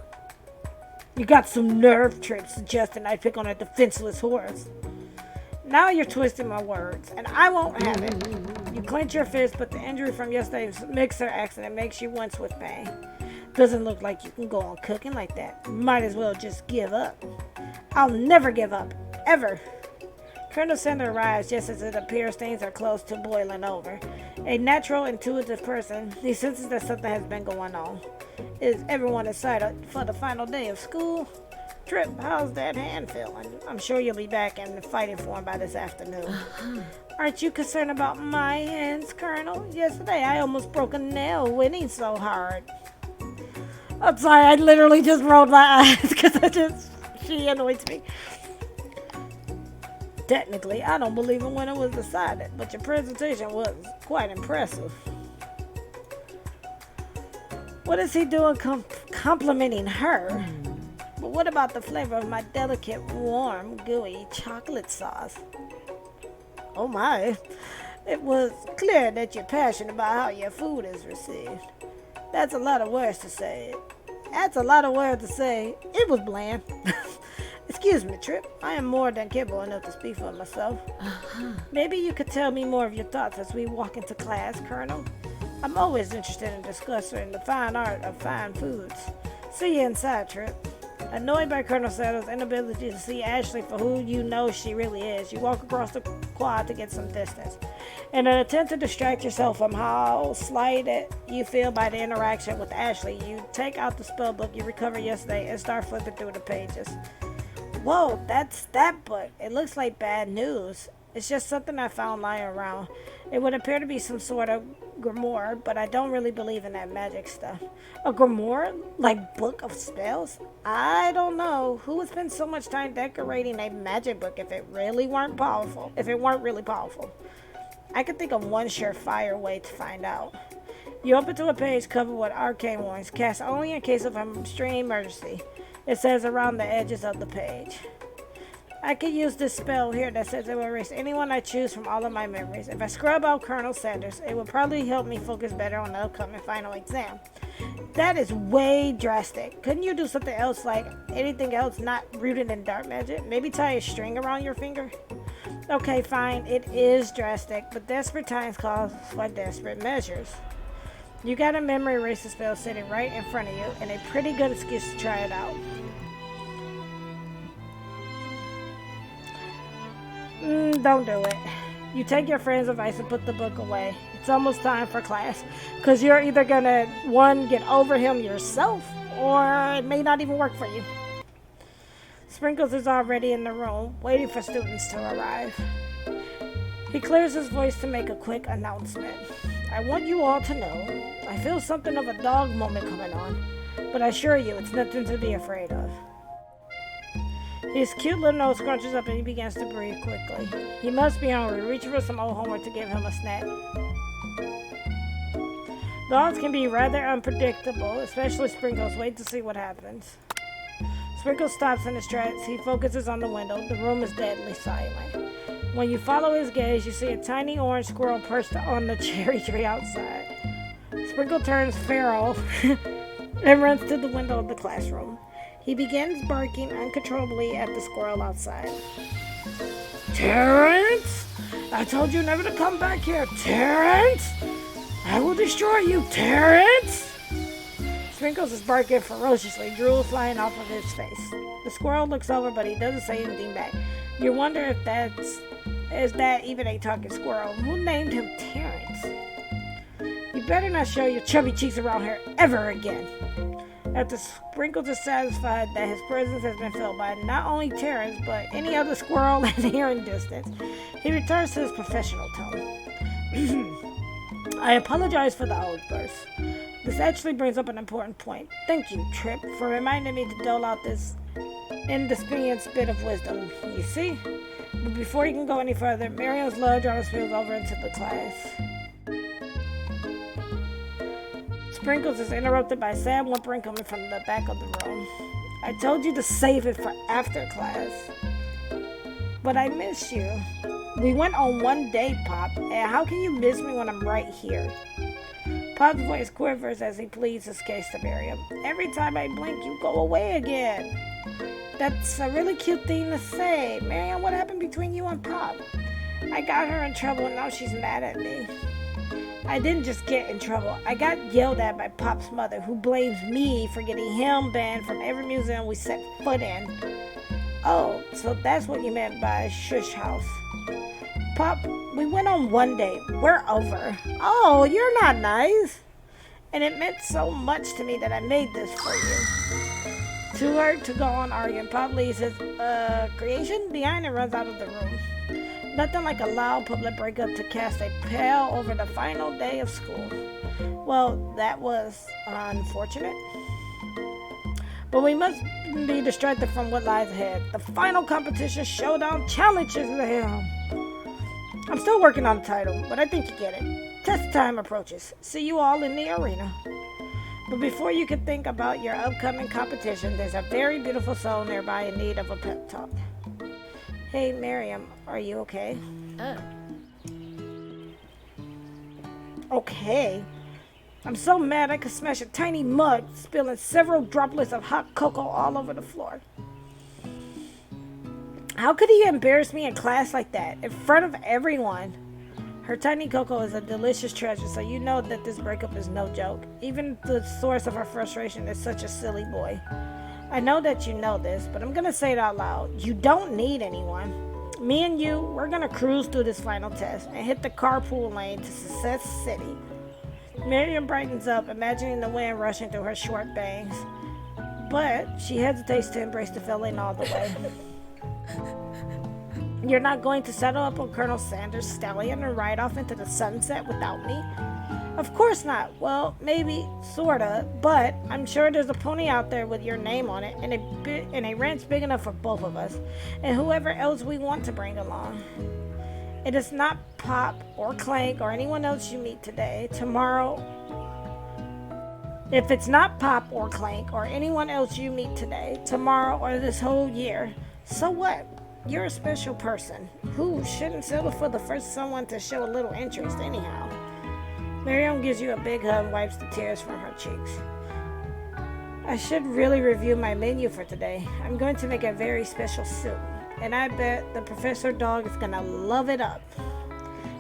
Speaker 1: You got some nerve, Trip, suggesting I pick on a defenseless horse. Now you're twisting my words, and I won't have it. You clench your fist, but the injury from yesterday's mixer accident makes you wince with pain. Doesn't look like you can go on cooking like that. Might as well just give up. I'll never give up, ever. Colonel Sanders arrives just as it appears things are close to boiling over. A natural, intuitive person, he senses that something has been going on. Is everyone excited for the final day of school? Trip, how's that hand feeling? I'm sure you'll be back in the fighting form by this afternoon. Aren't you concerned about my hands, Colonel? Yesterday I almost broke a nail winning so hard. I'm sorry, I literally just rolled my eyes because she annoys me. Technically, I don't believe in when it was decided, but your presentation was quite impressive. What is he doing complimenting her? But what about the flavor of my delicate, warm, gooey chocolate sauce? Oh my. It was clear that you're passionate about how your food is received. That's a lot of words to say. It was bland. Excuse me, Trip. I am more than capable enough to speak for myself. Maybe you could tell me more of your thoughts as we walk into class, Colonel. I'm always interested in discussing the fine art of fine foods. See you inside, Trip. Annoyed by Colonel Sanders' inability to see Ashley for who you know she really is, you walk across the quad to get some distance. In an attempt to distract yourself from how slighted you feel by the interaction with Ashley, you take out the spell book you recovered yesterday and start flipping through the pages. Whoa, that's that book. It looks like bad news. It's just something I found lying around. It would appear to be some sort of grimoire, but I don't really believe in that magic stuff. A grimoire? Like book of spells? I don't know. Who would spend so much time decorating a magic book if it really weren't powerful? If it weren't really powerful? I could think of one surefire way to find out. You open to a page covered with arcane warnings, cast only in case of an extreme emergency. It says around the edges of the page. I could use this spell here that says it will erase anyone I choose from all of my memories. If I scrub out Colonel Sanders, it will probably help me focus better on the upcoming final exam. That is way drastic. Couldn't you do something else, like anything else not rooted in dark magic? Maybe tie a string around your finger? Okay, fine, it is drastic, but desperate times call for desperate measures. You got a memory eraser spell sitting right in front of you, and a pretty good excuse to try it out. Don't do it. You take your friend's advice and put the book away. It's almost time for class, because you're either gonna, one, get over him yourself, or it may not even work for you. Sprinkles is already in the room, waiting for students to arrive. He clears his voice to make a quick announcement. I want you all to know, I feel something of a dog moment coming on, but I assure you it's nothing to be afraid of. His cute little nose scrunches up and he begins to breathe quickly. He must be hungry, reaching for some old homework to give him a snack. Dogs can be rather unpredictable, especially Sprinkles. Wait to see what happens. Sprinkles stops in his tracks. He focuses on the window. The room is deadly silent. When you follow his gaze, you see a tiny orange squirrel perched on the cherry tree outside. Sprinkle turns feral and runs to the window of the classroom. He begins barking uncontrollably at the squirrel outside. Terrence! I told you never to come back here, Terrence! I will destroy you, Terrence! Sprinkles is barking ferociously, drool flying off of his face. The squirrel looks over, but he doesn't say anything back. You wonder if is that even a talking squirrel? Who named him Terrence? You better not show your chubby cheeks around here ever again. After Sprinkles is satisfied that his presence has been felt by not only Terrence, but any other squirrel in hearing distance, he returns to his professional tone. I apologize for the outburst. This actually brings up an important point. Thank you, Trip, for reminding me to dole out this indispensable bit of wisdom. You see? But before you can go any further, Miriam's love drama spills over into the class. Sprinkles is interrupted by sad whimpering coming from the back of the room. I told you to save it for after class. But I miss you. We went on one date, Pop, and how can you miss me when I'm right here? Pop's voice quivers as he pleads his case to Miriam. Every time I blink, you go away again. That's a really cute thing to say. Miriam, what happened between you and Pop? I got her in trouble and now she's mad at me. I didn't just get in trouble. I got yelled at by Pop's mother, who blames me for getting him banned from every museum we set foot in. Oh, so that's what you meant by shush house. Pop, we went on one date. We're over. Oh, you're not nice. And it meant so much to me that I made this for you. Too hurt to go on arguing. Pop leaves his creation behind and runs out of the room. Nothing like a loud public breakup to cast a pall over the final day of school. Well, that was unfortunate. But we must be distracted from what lies ahead. The final competition showdown challenges him. I'm still working on the title, but I think you get it. Test time approaches. See you all in the arena. But before you can think about your upcoming competition, there's a very beautiful soul nearby in need of a pep talk. Hey, Miriam, are you okay? Okay. I'm so mad I could smash a tiny mug, spilling several droplets of hot cocoa all over the floor. How could he embarrass me in class like that, in front of everyone? Her tiny cocoa is a delicious treasure, so you know that this breakup is no joke. Even the source of her frustration is such a silly boy. I know that you know this, but I'm gonna say it out loud. You don't need anyone. Me and you, we're gonna cruise through this final test and hit the carpool lane to Success City. Miriam brightens up, imagining the wind rushing through her short bangs. But she hesitates to embrace the feeling all the way. You're not going to settle up on Colonel Sanders' stallion and ride off into the sunset without me? Of course not. Well, maybe, sorta, but I'm sure there's a pony out there with your name on it and a ranch big enough for both of us and whoever else we want to bring along. It is not Pop or Clank or anyone else you meet today. Tomorrow, if it's not Pop or Clank or anyone else you meet today, tomorrow, or this whole year, so what? You're a special person who shouldn't settle for the first someone to show a little interest anyhow. Miriam gives you a big hug and wipes the tears from her cheeks. I should really review my menu for today. I'm going to make a very special soup, and I bet the professor dog is gonna love it up.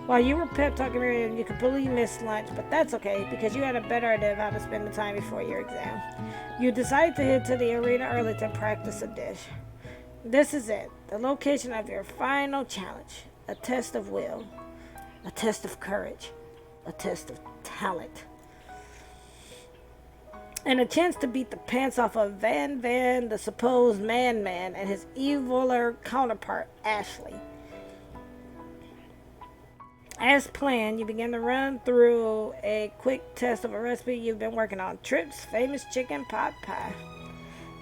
Speaker 1: While you were pep talking Miriam, you completely missed lunch, but that's okay because you had a better idea of how to spend the time before your exam. You decided to head to the arena early to practice a dish. This is it, the location of your final challenge. A test of will, a test of courage, a test of talent, and a chance to beat the pants off of Van, the supposed man, and his eviler counterpart, Ashley. As planned, you begin to run through a quick test of a recipe you've been working on, Tripp's famous chicken pot pie.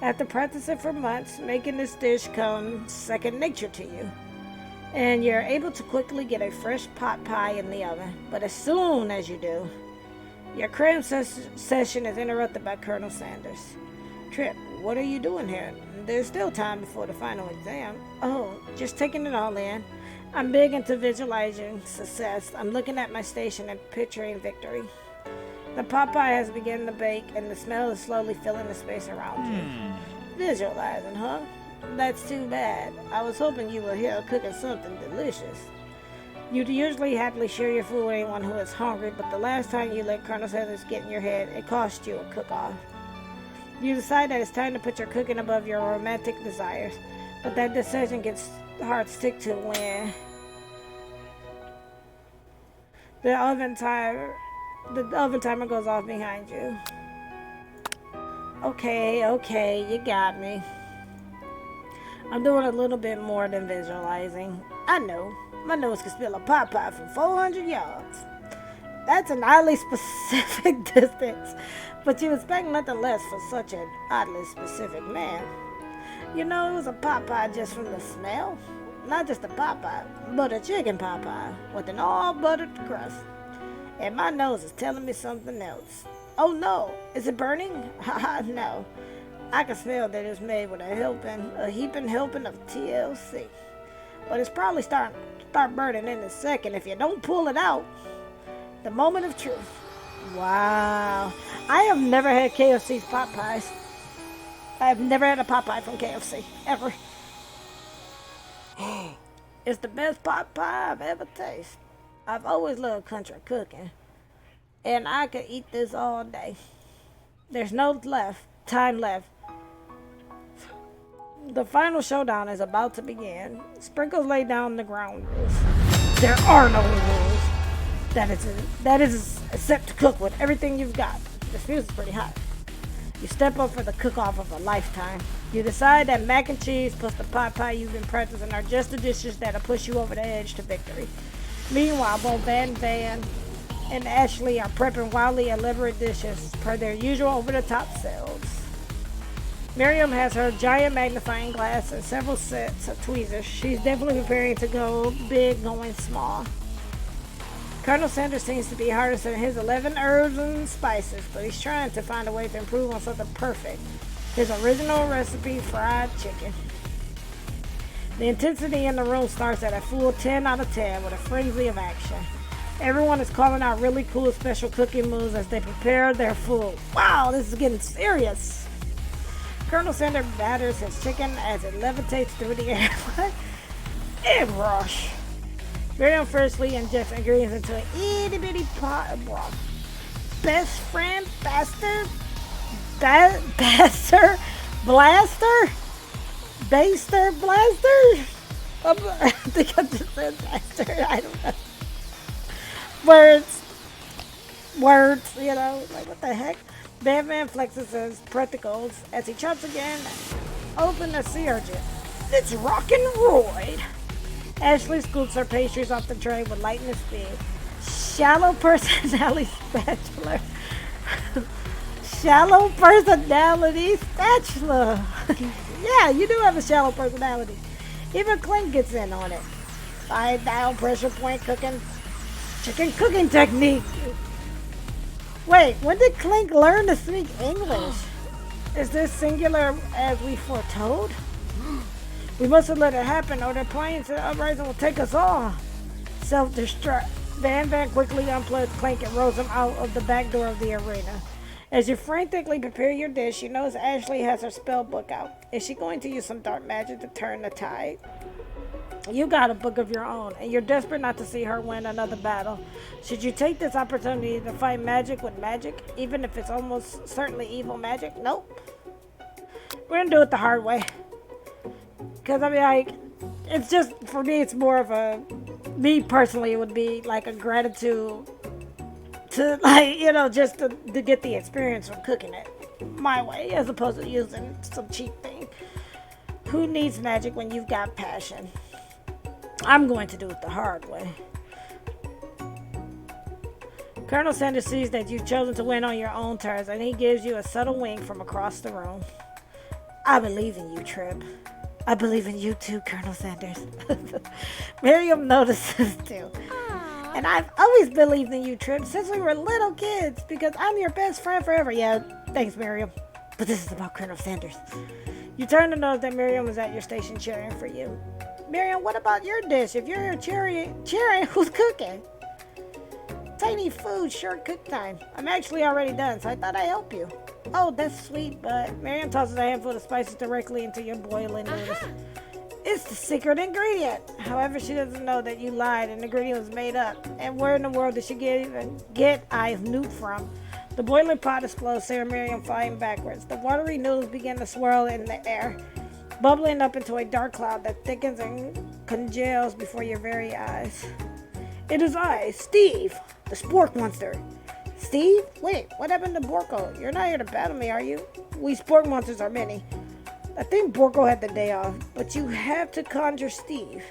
Speaker 1: After practicing for months, making this dish comes second nature to you, and you're able to quickly get a fresh pot pie in the oven. But as soon as you do, your cram session is interrupted by Colonel Sanders. Tripp, what are you doing here? There's still time before the final exam. Oh, just taking it all in. I'm big into visualizing success. I'm looking at my station and picturing victory. The pot pie has begun to bake, and the smell is slowly filling the space around you. Visualizing, huh? That's too bad. I was hoping you were here cooking something delicious. You'd usually happily share your food with anyone who is hungry, but the last time you let Colonel Sanders get in your head, it cost you a cook-off. You decide that it's time to put your cooking above your romantic desires, but that decision gets hard to stick to when the oven timer goes off behind you. Okay, you got me. I'm doing a little bit more than visualizing. I know, my nose can spill a pot pie from 400 yards. That's an oddly specific distance, but you expect nothing less for such an oddly specific man. You know, it was a pot pie just from the smell. Not just a pot pie, but a chicken pot pie with an all-buttered crust. And my nose is telling me something else. Oh no, is it burning? Haha, no. I can smell that it's made with a heaping helping of TLC. But it's probably start burning in a second if you don't pull it out. The moment of truth. Wow. I have never had KFC's pot pies. I have never had a pot pie from KFC, ever. It's the best pot pie I've ever tasted. I've always loved country cooking, and I could eat this all day. There's no time left. The final showdown is about to begin. Sprinkles lay down the ground rules. There are no rules. That is except to cook with everything you've got. The fuse is pretty hot. You step up for the cook-off of a lifetime. You decide that mac and cheese plus the pot pie you've been practicing are just the dishes that'll push you over the edge to victory. Meanwhile, both Van and Ashley are prepping wildly elaborate dishes per their usual over-the-top selves. Miriam has her giant magnifying glass and several sets of tweezers. She's definitely preparing to go big, going small. Colonel Sanders seems to be harnessing his 11 herbs and spices, but he's trying to find a way to improve on something perfect. His original recipe, fried chicken. The intensity in the room starts at a full 10 out of 10 with a frenzy of action. Everyone is calling out really cool special cooking moves as they prepare their food. Wow, this is getting serious. Colonel Sanders batters his chicken as it levitates through the air. Egg rush. Miriam firstly injects ingredients into an itty bitty pot of broth. Best friend, Baster, Blaster? I think I just said Baster. I don't know. Words, you know, like what the heck? Batman flexes his practicals as he chops again. Open the sea urchin. It's rockin' roid. Ashley scoops her pastries off the tray with lightning speed. Shallow personality spatula. Shallow personality spatula. Yeah, you do have a shallow personality. Even Clint gets in on it. 5 dial pressure point chicken cooking technique. Wait, when did Clink learn to speak English? Is this singular as we foretold? We mustn't let it happen or the planes uprising will take us all. Self-destruct. Van quickly unplugs Clank and rolls him out of the back door of the arena. As you frantically prepare your dish, you notice Ashley has her spell book out. Is she going to use some dark magic to turn the tide? You got a book of your own, and you're desperate not to see her win another battle. Should you take this opportunity to fight magic with magic, even if it's almost certainly evil magic? Nope. We're gonna do it the hard way. Because, I mean, like, it's just, for me, it's more of a, me personally, it would be like a gratitude to, like, you know, just to get the experience from cooking it my way, as opposed to using some cheap thing. Who needs magic when you've got passion? I'm going to do it the hard way. Colonel Sanders sees that you've chosen to win on your own terms, and he gives you a subtle wink from across the room. I believe in you, Trip. I believe in you too, Colonel Sanders. Miriam notices too. Aww. And I've always believed in you, Trip, since we were little kids, because I'm your best friend forever. Yeah, thanks, Miriam. But this is about Colonel Sanders. You turn to notice that Miriam is at your station cheering for you. Miriam, what about your dish? If you're cheering, who's cooking? Tiny food, short cook time. I'm actually already done, so I thought I'd help you. Oh, that's sweet, but Miriam tosses a handful of spices directly into your boiling noodles. It's the secret ingredient. However, she doesn't know that you lied and the ingredient was made up. And where in the world did she get I've nuked from? The boiling pot explodes, Sarah Miriam flying backwards. The watery noodles begin to swirl in the air, bubbling up into a dark cloud that thickens and congeals before your very eyes. It is I, Steve, the spork monster. Steve? Wait, what happened to Borko? You're not here to battle me, are you? We spork monsters are many. I think Borko had the day off, but you have to conjure Steve.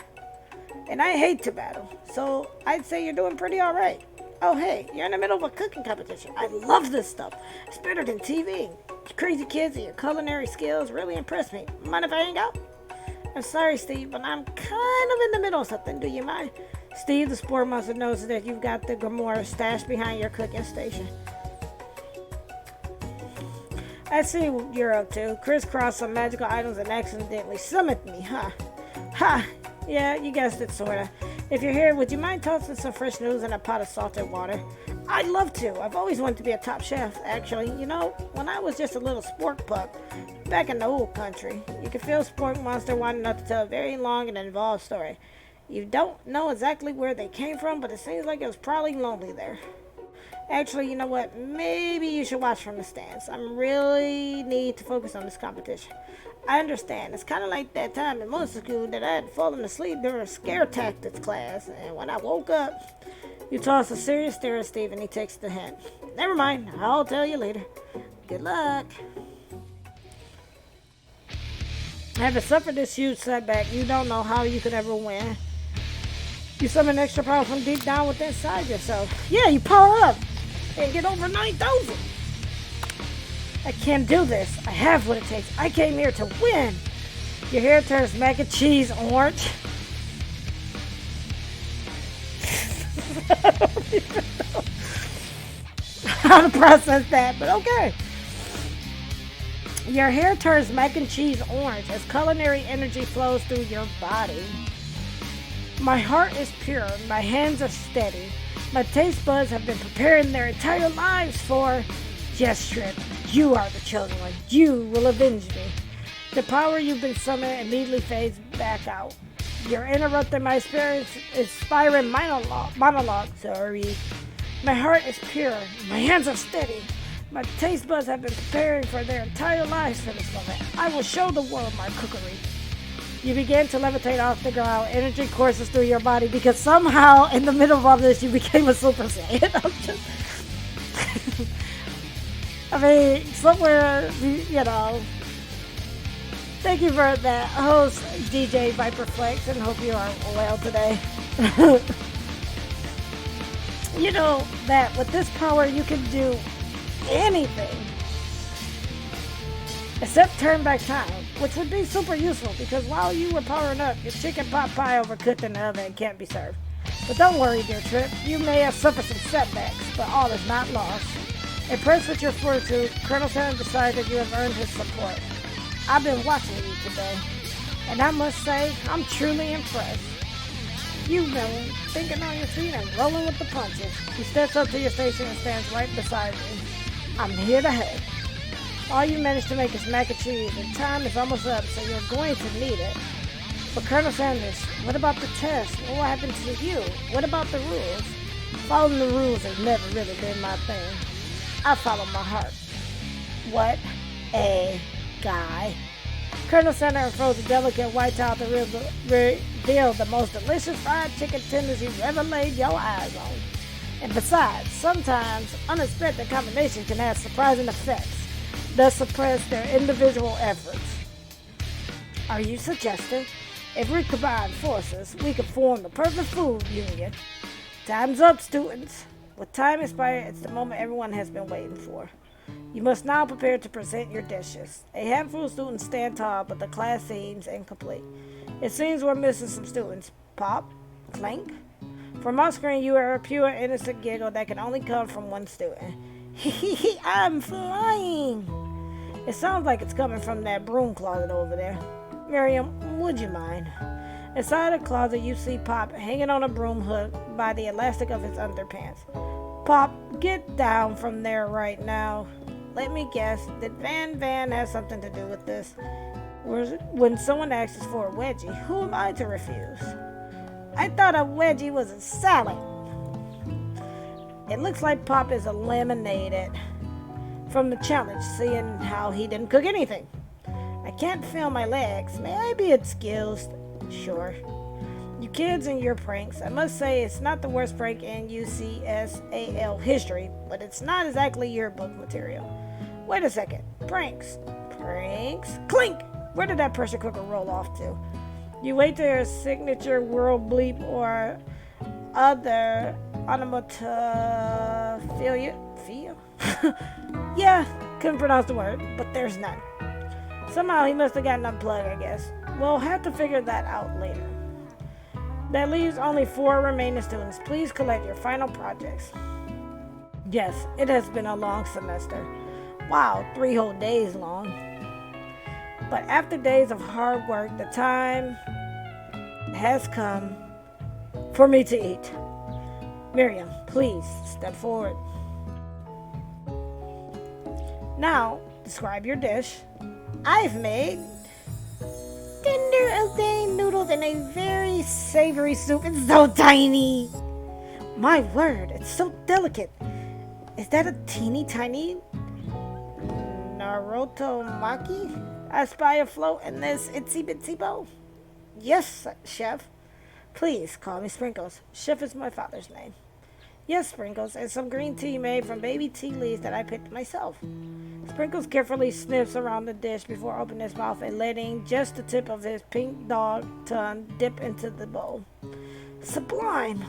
Speaker 1: And I hate to battle, so I'd say you're doing pretty alright. Oh hey, you're in the middle of a cooking competition. I love this stuff. It's better than TV. Crazy kids and your culinary skills really impress me. Mind if I hang out? I'm sorry, Steve, but I'm kind of in the middle of something. Do you mind? Steve, the sport monster, knows that you've got the grimoire stashed behind your cooking station. I see what you're up to. Crisscross some magical items and accidentally summoned me, huh? Ha! Yeah, you guessed it, sorta. If you're here, would you mind tossing some fresh noodles in a pot of salted water? I'd love to. I've always wanted to be a top chef, actually. You know, when I was just a little spork pup, back in the old country, you could feel Spork Monster wanting us to tell a very long and involved story. You don't know exactly where they came from, but it seems like it was probably lonely there. Actually, you know what? Maybe you should watch from the stands. I really need to focus on this competition. I understand. It's kind of like that time in middle school that I had fallen asleep during a scare tactics class, and when I woke up, you toss a serious stare at Steve, and he takes the hint. Never mind. I'll tell you later. Good luck. Having suffered this huge setback, you don't know how you could ever win. You summon extra power from deep down within inside yourself. Yeah, you power up and get over 9,000. I can't do this. I have what it takes. I came here to win. Your hair turns mac and cheese orange. I don't even know how to process that, but okay. Your hair turns mac and cheese orange as culinary energy flows through your body. My heart is pure. My hands are steady. My taste buds have been preparing their entire lives for... Yes, Trip, you are the chosen one. You will avenge me. The power you've been summoning immediately fades back out. You're interrupting my inspiring monologue. Sorry. My heart is pure. My hands are steady. My taste buds have been preparing for their entire lives for this moment. I will show the world my cookery. You begin to levitate off the ground. Energy courses through your body because somehow in the middle of all this you became a Super Saiyan. I mean, somewhere, you know. Thank you for that, host DJ Viperflex, and hope you are well today. You know that with this power you can do anything except turn back time, which would be super useful because while you were powering up, your chicken pot pie overcooked in the oven and can't be served. But don't worry, dear Trip, you may have suffered some setbacks, but all is not lost. Impressed with your fortitude, Colonel Sanders decides that you have earned his support. I've been watching you today, and I must say, I'm truly impressed. You villain, thinking on your feet and rolling with the punches. He steps up to your station and stands right beside you. I'm here to help. All you managed to make is mac and cheese, and time is almost up, so you're going to need it. But Colonel Sanders, what about the test? What will happen to you? What about the rules? Following the rules has never really been my thing. I follow my heart. What a guy. Colonel Sanders unfolds a delicate white towel to reveal the most delicious fried chicken tenders you've ever laid your eyes on. And besides, sometimes unexpected combinations can have surprising effects, thus suppress their individual efforts. Are you suggesting if we combine forces, we could form the perfect food union? Time's up, students. With time expired, it's the moment everyone has been waiting for. You must now prepare to present your dishes. A handful of students stand tall, but the class seems incomplete. It seems we're missing some students. Pop? Clink? From our screen, you hear a pure, innocent giggle that can only come from one student. Hee, I'm flying! It sounds like it's coming from that broom closet over there. Miriam, would you mind? Inside the closet, you see Pop hanging on a broom hook by the elastic of his underpants. Pop, get down from there right now. Let me guess, did Van have something to do with this? When someone asks for a wedgie, who am I to refuse? I thought a wedgie was a salad. It looks like Pop is eliminated from the challenge, seeing how he didn't cook anything. I can't feel my legs. May I be excused? Sure. You kids and your pranks. I must say it's not the worst prank in UCSAL history, but it's not exactly yearbook material. Wait a second. Pranks. Clink! Where did that pressure cooker roll off to? You wait to hear a signature world bleep or other onomatopoeia. Yeah, couldn't pronounce the word, but there's none. Somehow he must have gotten unplugged, I guess. We'll have to figure that out later. That leaves only 4 remaining students. Please collect your final projects. Yes, it has been a long semester. Wow, 3 whole days long. But after days of hard work, the time has come for me to eat. Miriam, please step forward. Now, describe your dish. I've made tender Alsace noodles in a very savory soup. It's so tiny. My word, it's so delicate. Is that a teeny tiny Naruto maki I spy afloat in this itsy bitsy bowl? Yes, chef. Please call me Sprinkles. Chef is my father's name. Yes, Sprinkles, and some green tea made from baby tea leaves that I picked myself. Sprinkles carefully sniffs around the dish before opening his mouth and letting just the tip of his pink dog tongue dip into the bowl. Sublime!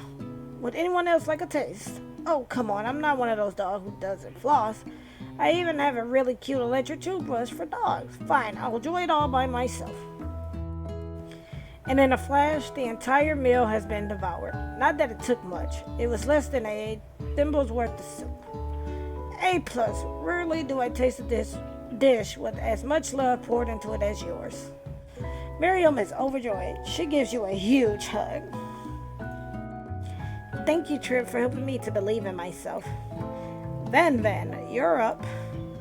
Speaker 1: Would anyone else like a taste? Oh, come on, I'm not one of those dogs who doesn't floss. I even have a really cute electric toothbrush for dogs. Fine, I'll enjoy it all by myself. And in a flash, the entire meal has been devoured. Not that it took much. It was less than a thimble's worth of soup. A+. Rarely do I taste this dish with as much love poured into it as yours. Miriam is overjoyed. She gives you a huge hug. Thank you, Trip, for helping me to believe in myself. Van, you're up.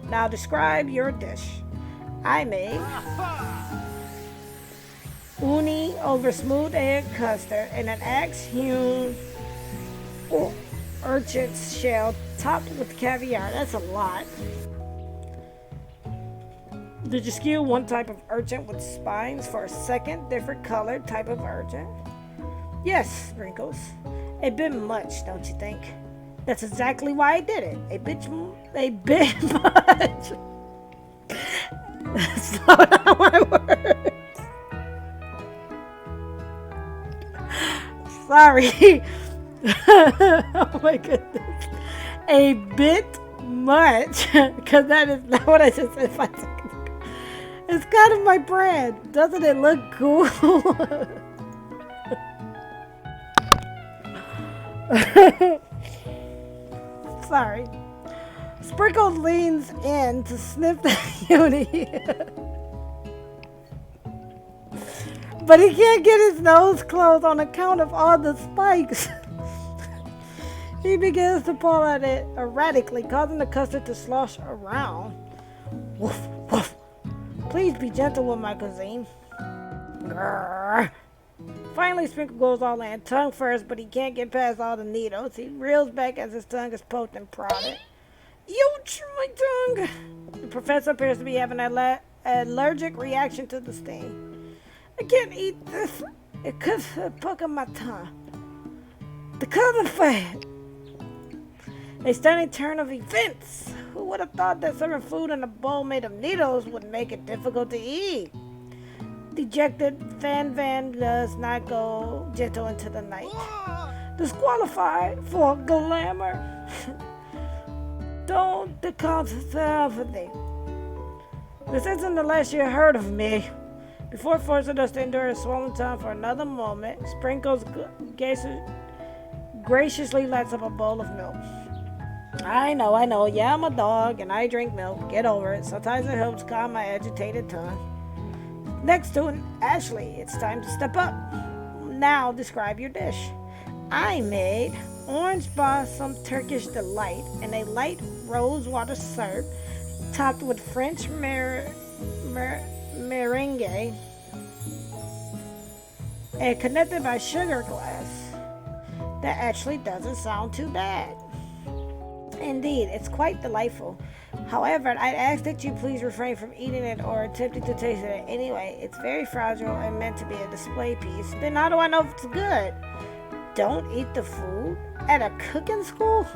Speaker 1: Now describe your dish. I made uni over smooth egg custard and an axe-hewn urchin shell topped with caviar. That's a lot. Did you skew one type of urchin with spines for a second different colored type of urchin? Yes, Sprinkles. A bit much, don't you think? That's exactly why I did it. A bit much. Slow down my words. Sorry. Oh my goodness. A bit much. Because that is not what I just said 5 seconds ago. It's kind of my brand. Doesn't it look cool? Sorry. Sprinkle leans in to sniff the uni. but he can't get his nose closed on account of all the spikes. He begins to pull at it erratically, causing the custard to slosh around. Woof, woof. Please be gentle with my cuisine. Grrr. Finally, Sprinkle goes all in, tongue first, but he can't get past all the needles. He reels back as his tongue is poked and prodded. Ouch, my tongue! The professor appears to be having an allergic reaction to the sting. I can't eat this. It could poke on my tongue. The color fat. A stunning turn of events. Who would have thought that serving food in a bowl made of needles would make it difficult to eat? Dejected, Van does not go gentle into the night. Disqualified for glamour. Don't disqualify for me. This isn't the last you heard of me. Before forcing us to endure a swollen tongue for another moment, Sprinkles graciously lets up a bowl of milk. I know. Yeah, I'm a dog and I drink milk. Get over it. Sometimes it helps calm my agitated tongue. Next to Ashley, it's time to step up. Now describe your dish. I made orange blossom Turkish delight and a light rose water syrup topped with French meringue and connected by sugar glass. That actually doesn't sound too bad. Indeed, it's quite delightful. However, I'd ask that you please refrain from eating it or attempting to taste it anyway. It's very fragile and meant to be a display piece. Then how do I know if it's good? Don't eat the food at a cooking school?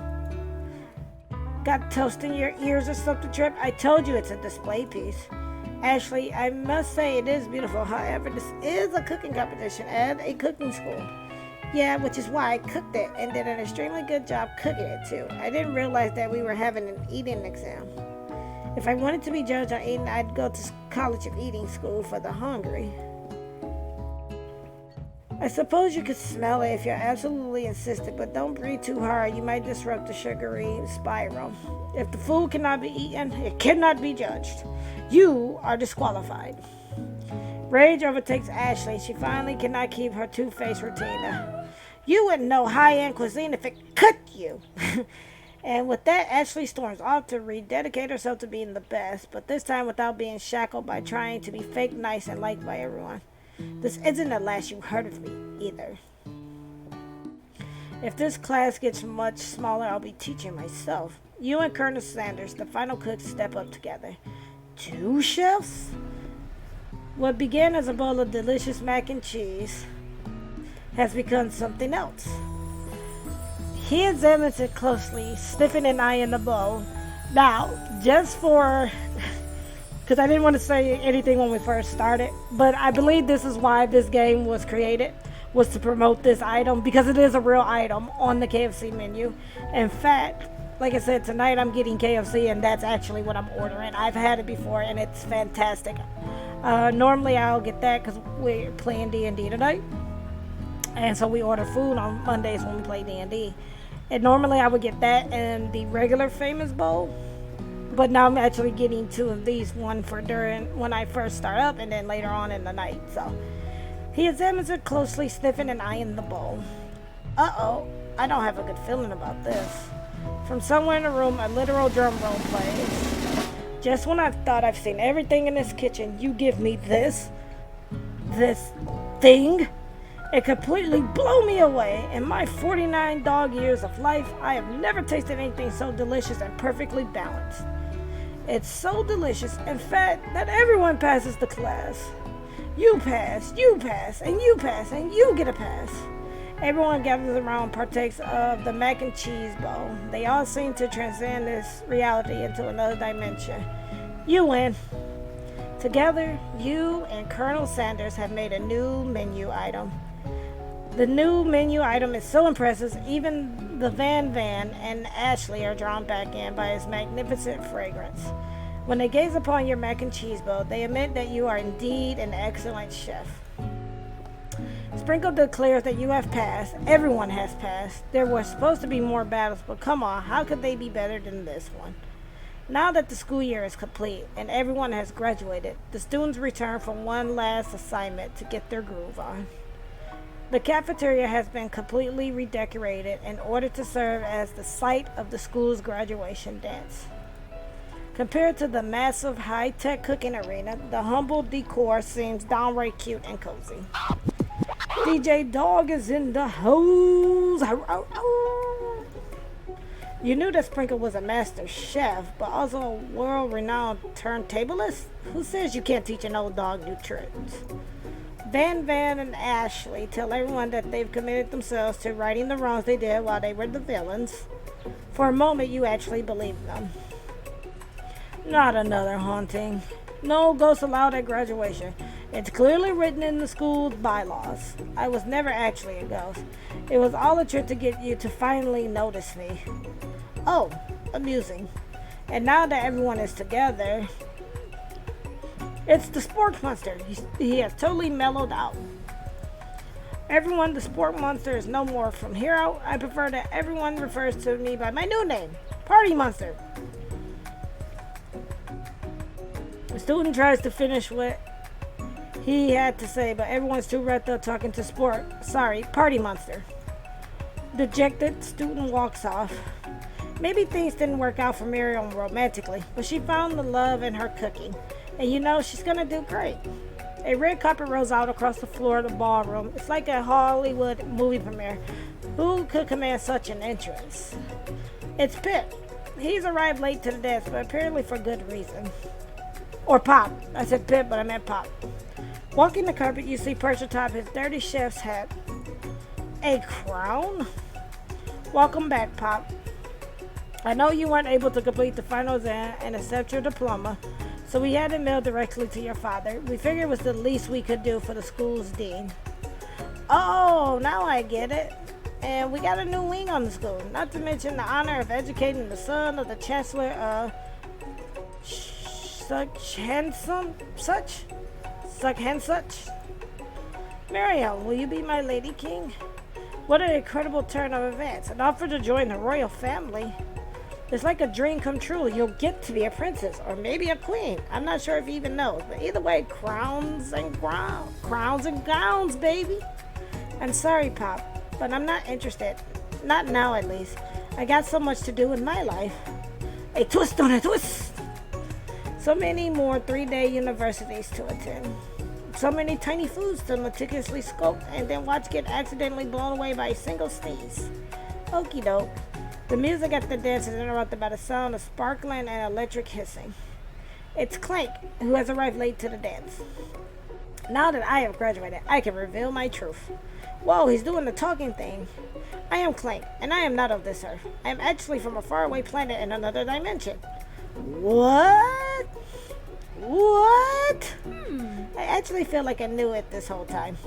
Speaker 1: Got toast in your ears or something, Trip? I told you it's a display piece. Ashley, I must say it is beautiful. However, this is a cooking competition at a cooking school. Yeah, which is why I cooked it and did an extremely good job cooking it too. I didn't realize that we were having an eating exam. If I wanted to be judged on eating, I'd go to College of Eating School for the hungry. I suppose you could smell it if you're absolutely insistent, but don't breathe too hard. You might disrupt the sugary spiral. If the food cannot be eaten, it cannot be judged. You are disqualified. Rage overtakes Ashley. She finally cannot keep her two-faced routine. You wouldn't know high-end cuisine if it cooked you. And with that, Ashley storms off to rededicate herself to being the best, but this time without being shackled by trying to be fake nice and liked by everyone. This isn't the last you heard of me, either. If this class gets much smaller, I'll be teaching myself. You and Colonel Sanders, the final cooks, step up together. 2 chefs? What began as a bowl of delicious mac and cheese has become something else. He examines it closely, sniffing and eyeing the bowl. Now, just for... because I didn't want to say anything when we first started, but I believe this is why this game was created, was to promote this item, because it is a real item on the KFC menu. In fact, like I said, tonight I'm getting KFC, and that's actually what I'm ordering. I've had it before, and it's fantastic. Normally I'll get that because we're playing D&D tonight, and so we order food on Mondays when we play D&D. And normally I would get that and the regular famous bowl, but now I'm actually getting 2 of these, one for during when I first start up and then later on in the night. So he examines it closely, sniffing and eyeing the bowl. Uh-oh, I don't have a good feeling about this. From somewhere in the room, a literal drum roll plays. Just when I thought I've seen everything in this kitchen, you give me this thing. It completely blew me away. In my 49 dog years of life, I have never tasted anything so delicious and perfectly balanced. It's so delicious, in fact, that everyone passes the class. You pass, and you pass, and you get a pass. Everyone gathers around and partakes of the mac and cheese bowl. They all seem to transcend this reality into another dimension. You win. Together, you and Colonel Sanders have made a new menu item. The new menu item is so impressive, even the Van and Ashley are drawn back in by its magnificent fragrance. When they gaze upon your mac and cheese bowl, they admit that you are indeed an excellent chef. Sprinkle declares that you have passed. Everyone has passed. There were supposed to be more battles, but come on, how could they be better than this one? Now that the school year is complete and everyone has graduated, the students return for one last assignment to get their groove on. The cafeteria has been completely redecorated in order to serve as the site of the school's graduation dance. Compared to the massive high-tech cooking arena, the humble decor seems downright cute and cozy. DJ Dog is in the house. You knew that Sprinkle was a master chef, but also a world-renowned turntablist? Who says you can't teach an old dog new tricks? Van and Ashley tell everyone that they've committed themselves to righting the wrongs they did while they were the villains. For a moment, you actually believed them. Not another haunting. No ghosts allowed at graduation. It's clearly written in the school's bylaws. I was never actually a ghost. It was all a trick to get you to finally notice me. Oh, amusing. And now that everyone is together, it's the Sport Monster. He has totally mellowed out. Everyone, the Sport Monster is no more. From here out, I prefer that everyone refers to me by my new name, Party Monster. The student tries to finish what he had to say, but everyone's too wrapped up talking to Party Monster. Dejected, student walks off. Maybe things didn't work out for Miriam romantically, but she found the love in her cooking. And you know, she's gonna do great. A red carpet rolls out across the floor of the ballroom. It's like a Hollywood movie premiere. Who could command such an entrance? It's Pip. He's arrived late to the dance, but apparently for good reason. Or Pop. I said Pip, but I meant Pop. Walking the carpet, you see perched atop his dirty chef's hat. A crown? Welcome back, Pop. I know you weren't able to complete the final exam and accept your diploma, so we had it mailed directly to your father. We figured it was the least we could do for the school's dean. Oh, now I get it. And we got a new wing on the school, not to mention the honor of educating the son of the Chancellor of Such. Miriam, will you be my lady king? What an incredible turn of events. An offer to join the royal family. It's like a dream come true. You'll get to be a princess or maybe a queen. I'm not sure if he even knows, but either way, crowns and gowns, baby. I'm sorry, Pop, but I'm not interested. Not now, at least. I got so much to do in my life. A twist on a twist. So many more 3-day universities to attend. So many tiny foods to meticulously scope and then watch get accidentally blown away by a single sneeze. Okie doke. The music at the dance is interrupted by the sound of sparkling and electric hissing. It's Clank, who has arrived late to the dance. Now that I have graduated, I can reveal my truth. Whoa, he's doing the talking thing. I am Clank, and I am not of this earth. I am actually from a faraway planet in another dimension. What? I actually feel like I knew it this whole time.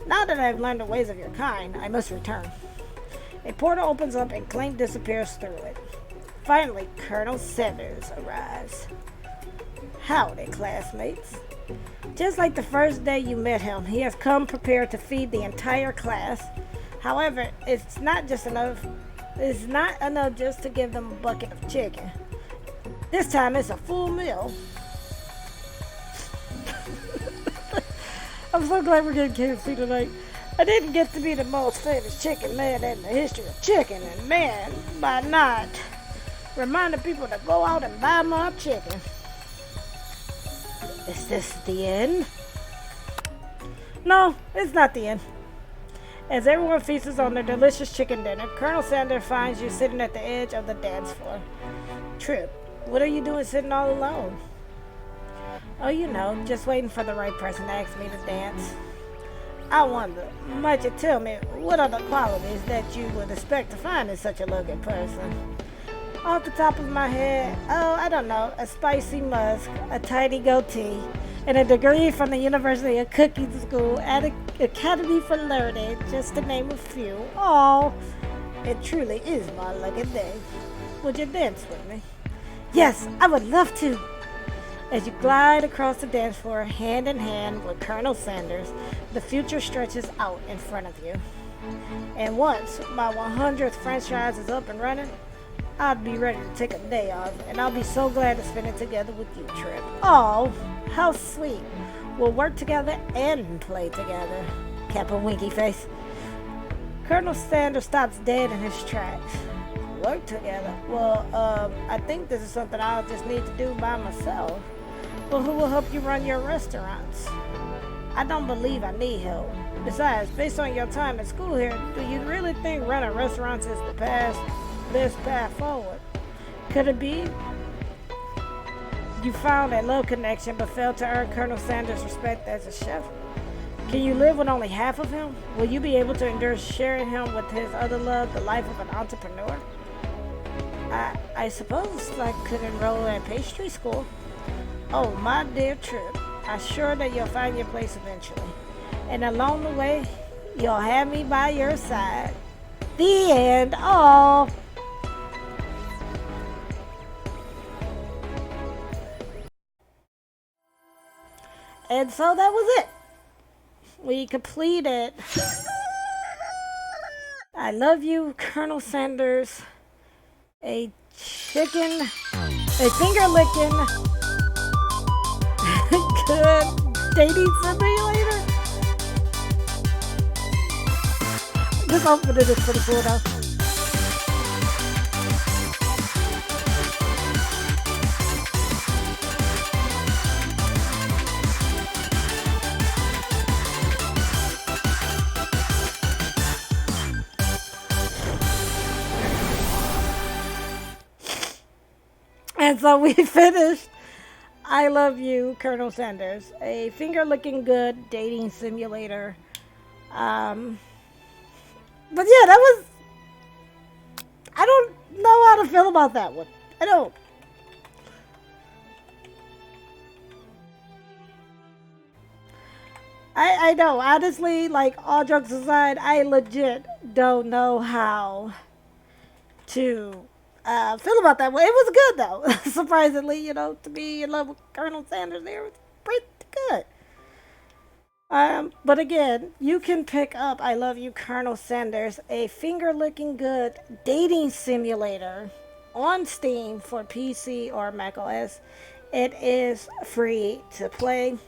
Speaker 1: Now that I have learned the ways of your kind, I must return. A portal opens up and Clank disappears through it. Finally, Colonel Sanders arrives. Howdy, classmates. Just like the first day you met him, he has come prepared to feed the entire class. However, it's not enough just to give them a bucket of chicken. This time it's a full meal. I'm so glad we're getting KFC tonight. I didn't get to be the most famous chicken man in the history of chicken, and man, by not reminding people to go out and buy more chicken. Is this the end? No, it's not the end. As everyone feasts on their delicious chicken dinner, Colonel Sanders finds you sitting at the edge of the dance floor. Trip, what are you doing sitting all alone? Oh, you know, just waiting for the right person to ask me to dance. I wonder, might you tell me what are the qualities that you would expect to find in such a looking person? Off the top of my head, I don't know, a spicy musk, a tidy goatee, and a degree from the University of Cooking School at Academy for Learning, just to name a few. Oh, it truly is my lucky day. Would you dance with me? Yes, I would love to. As you glide across the dance floor, hand in hand with Colonel Sanders, the future stretches out in front of you. And once my 100th franchise is up and running, I'd be ready to take a day off, and I'll be so glad to spend it together with you, Trip. Oh, how sweet. We'll work together and play together. Kappa winky face. Colonel Sanders stops dead in his tracks. Work together? Well, I think this is something I'll just need to do by myself. Well, who will help you run your restaurants? I don't believe I need help. Besides, based on your time at school here, do you really think running restaurants is the best path forward? Could it be you found a love connection but failed to earn Colonel Sanders' respect as a chef? Can you live with only half of him? Will you be able to endure sharing him with his other love, the life of an entrepreneur? I suppose I could enroll at pastry school. Oh, my dear Trip, I'm sure that you'll find your place eventually. And along the way, you'll have me by your side. The end. Oh. And so that was it. We completed I Love You, Colonel Sanders, a finger licking good dating simulator. This opening is pretty cool though. And so we finished I Love You, Colonel Sanders, a finger licking good dating simulator. But yeah, that was. I don't know how to feel about that one. I don't. I know. Honestly, like, all jokes aside, I legit don't know how to feel about that one. It was good though. Surprisingly, to be in love with Colonel Sanders there was pretty good. But again, you can pick up I Love You, Colonel Sanders, a finger licking good dating simulator on Steam for PC or macOS. It is free to play.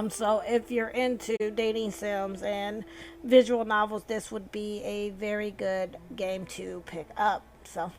Speaker 1: So if you're into dating sims and visual novels, this would be a very good game to pick up. So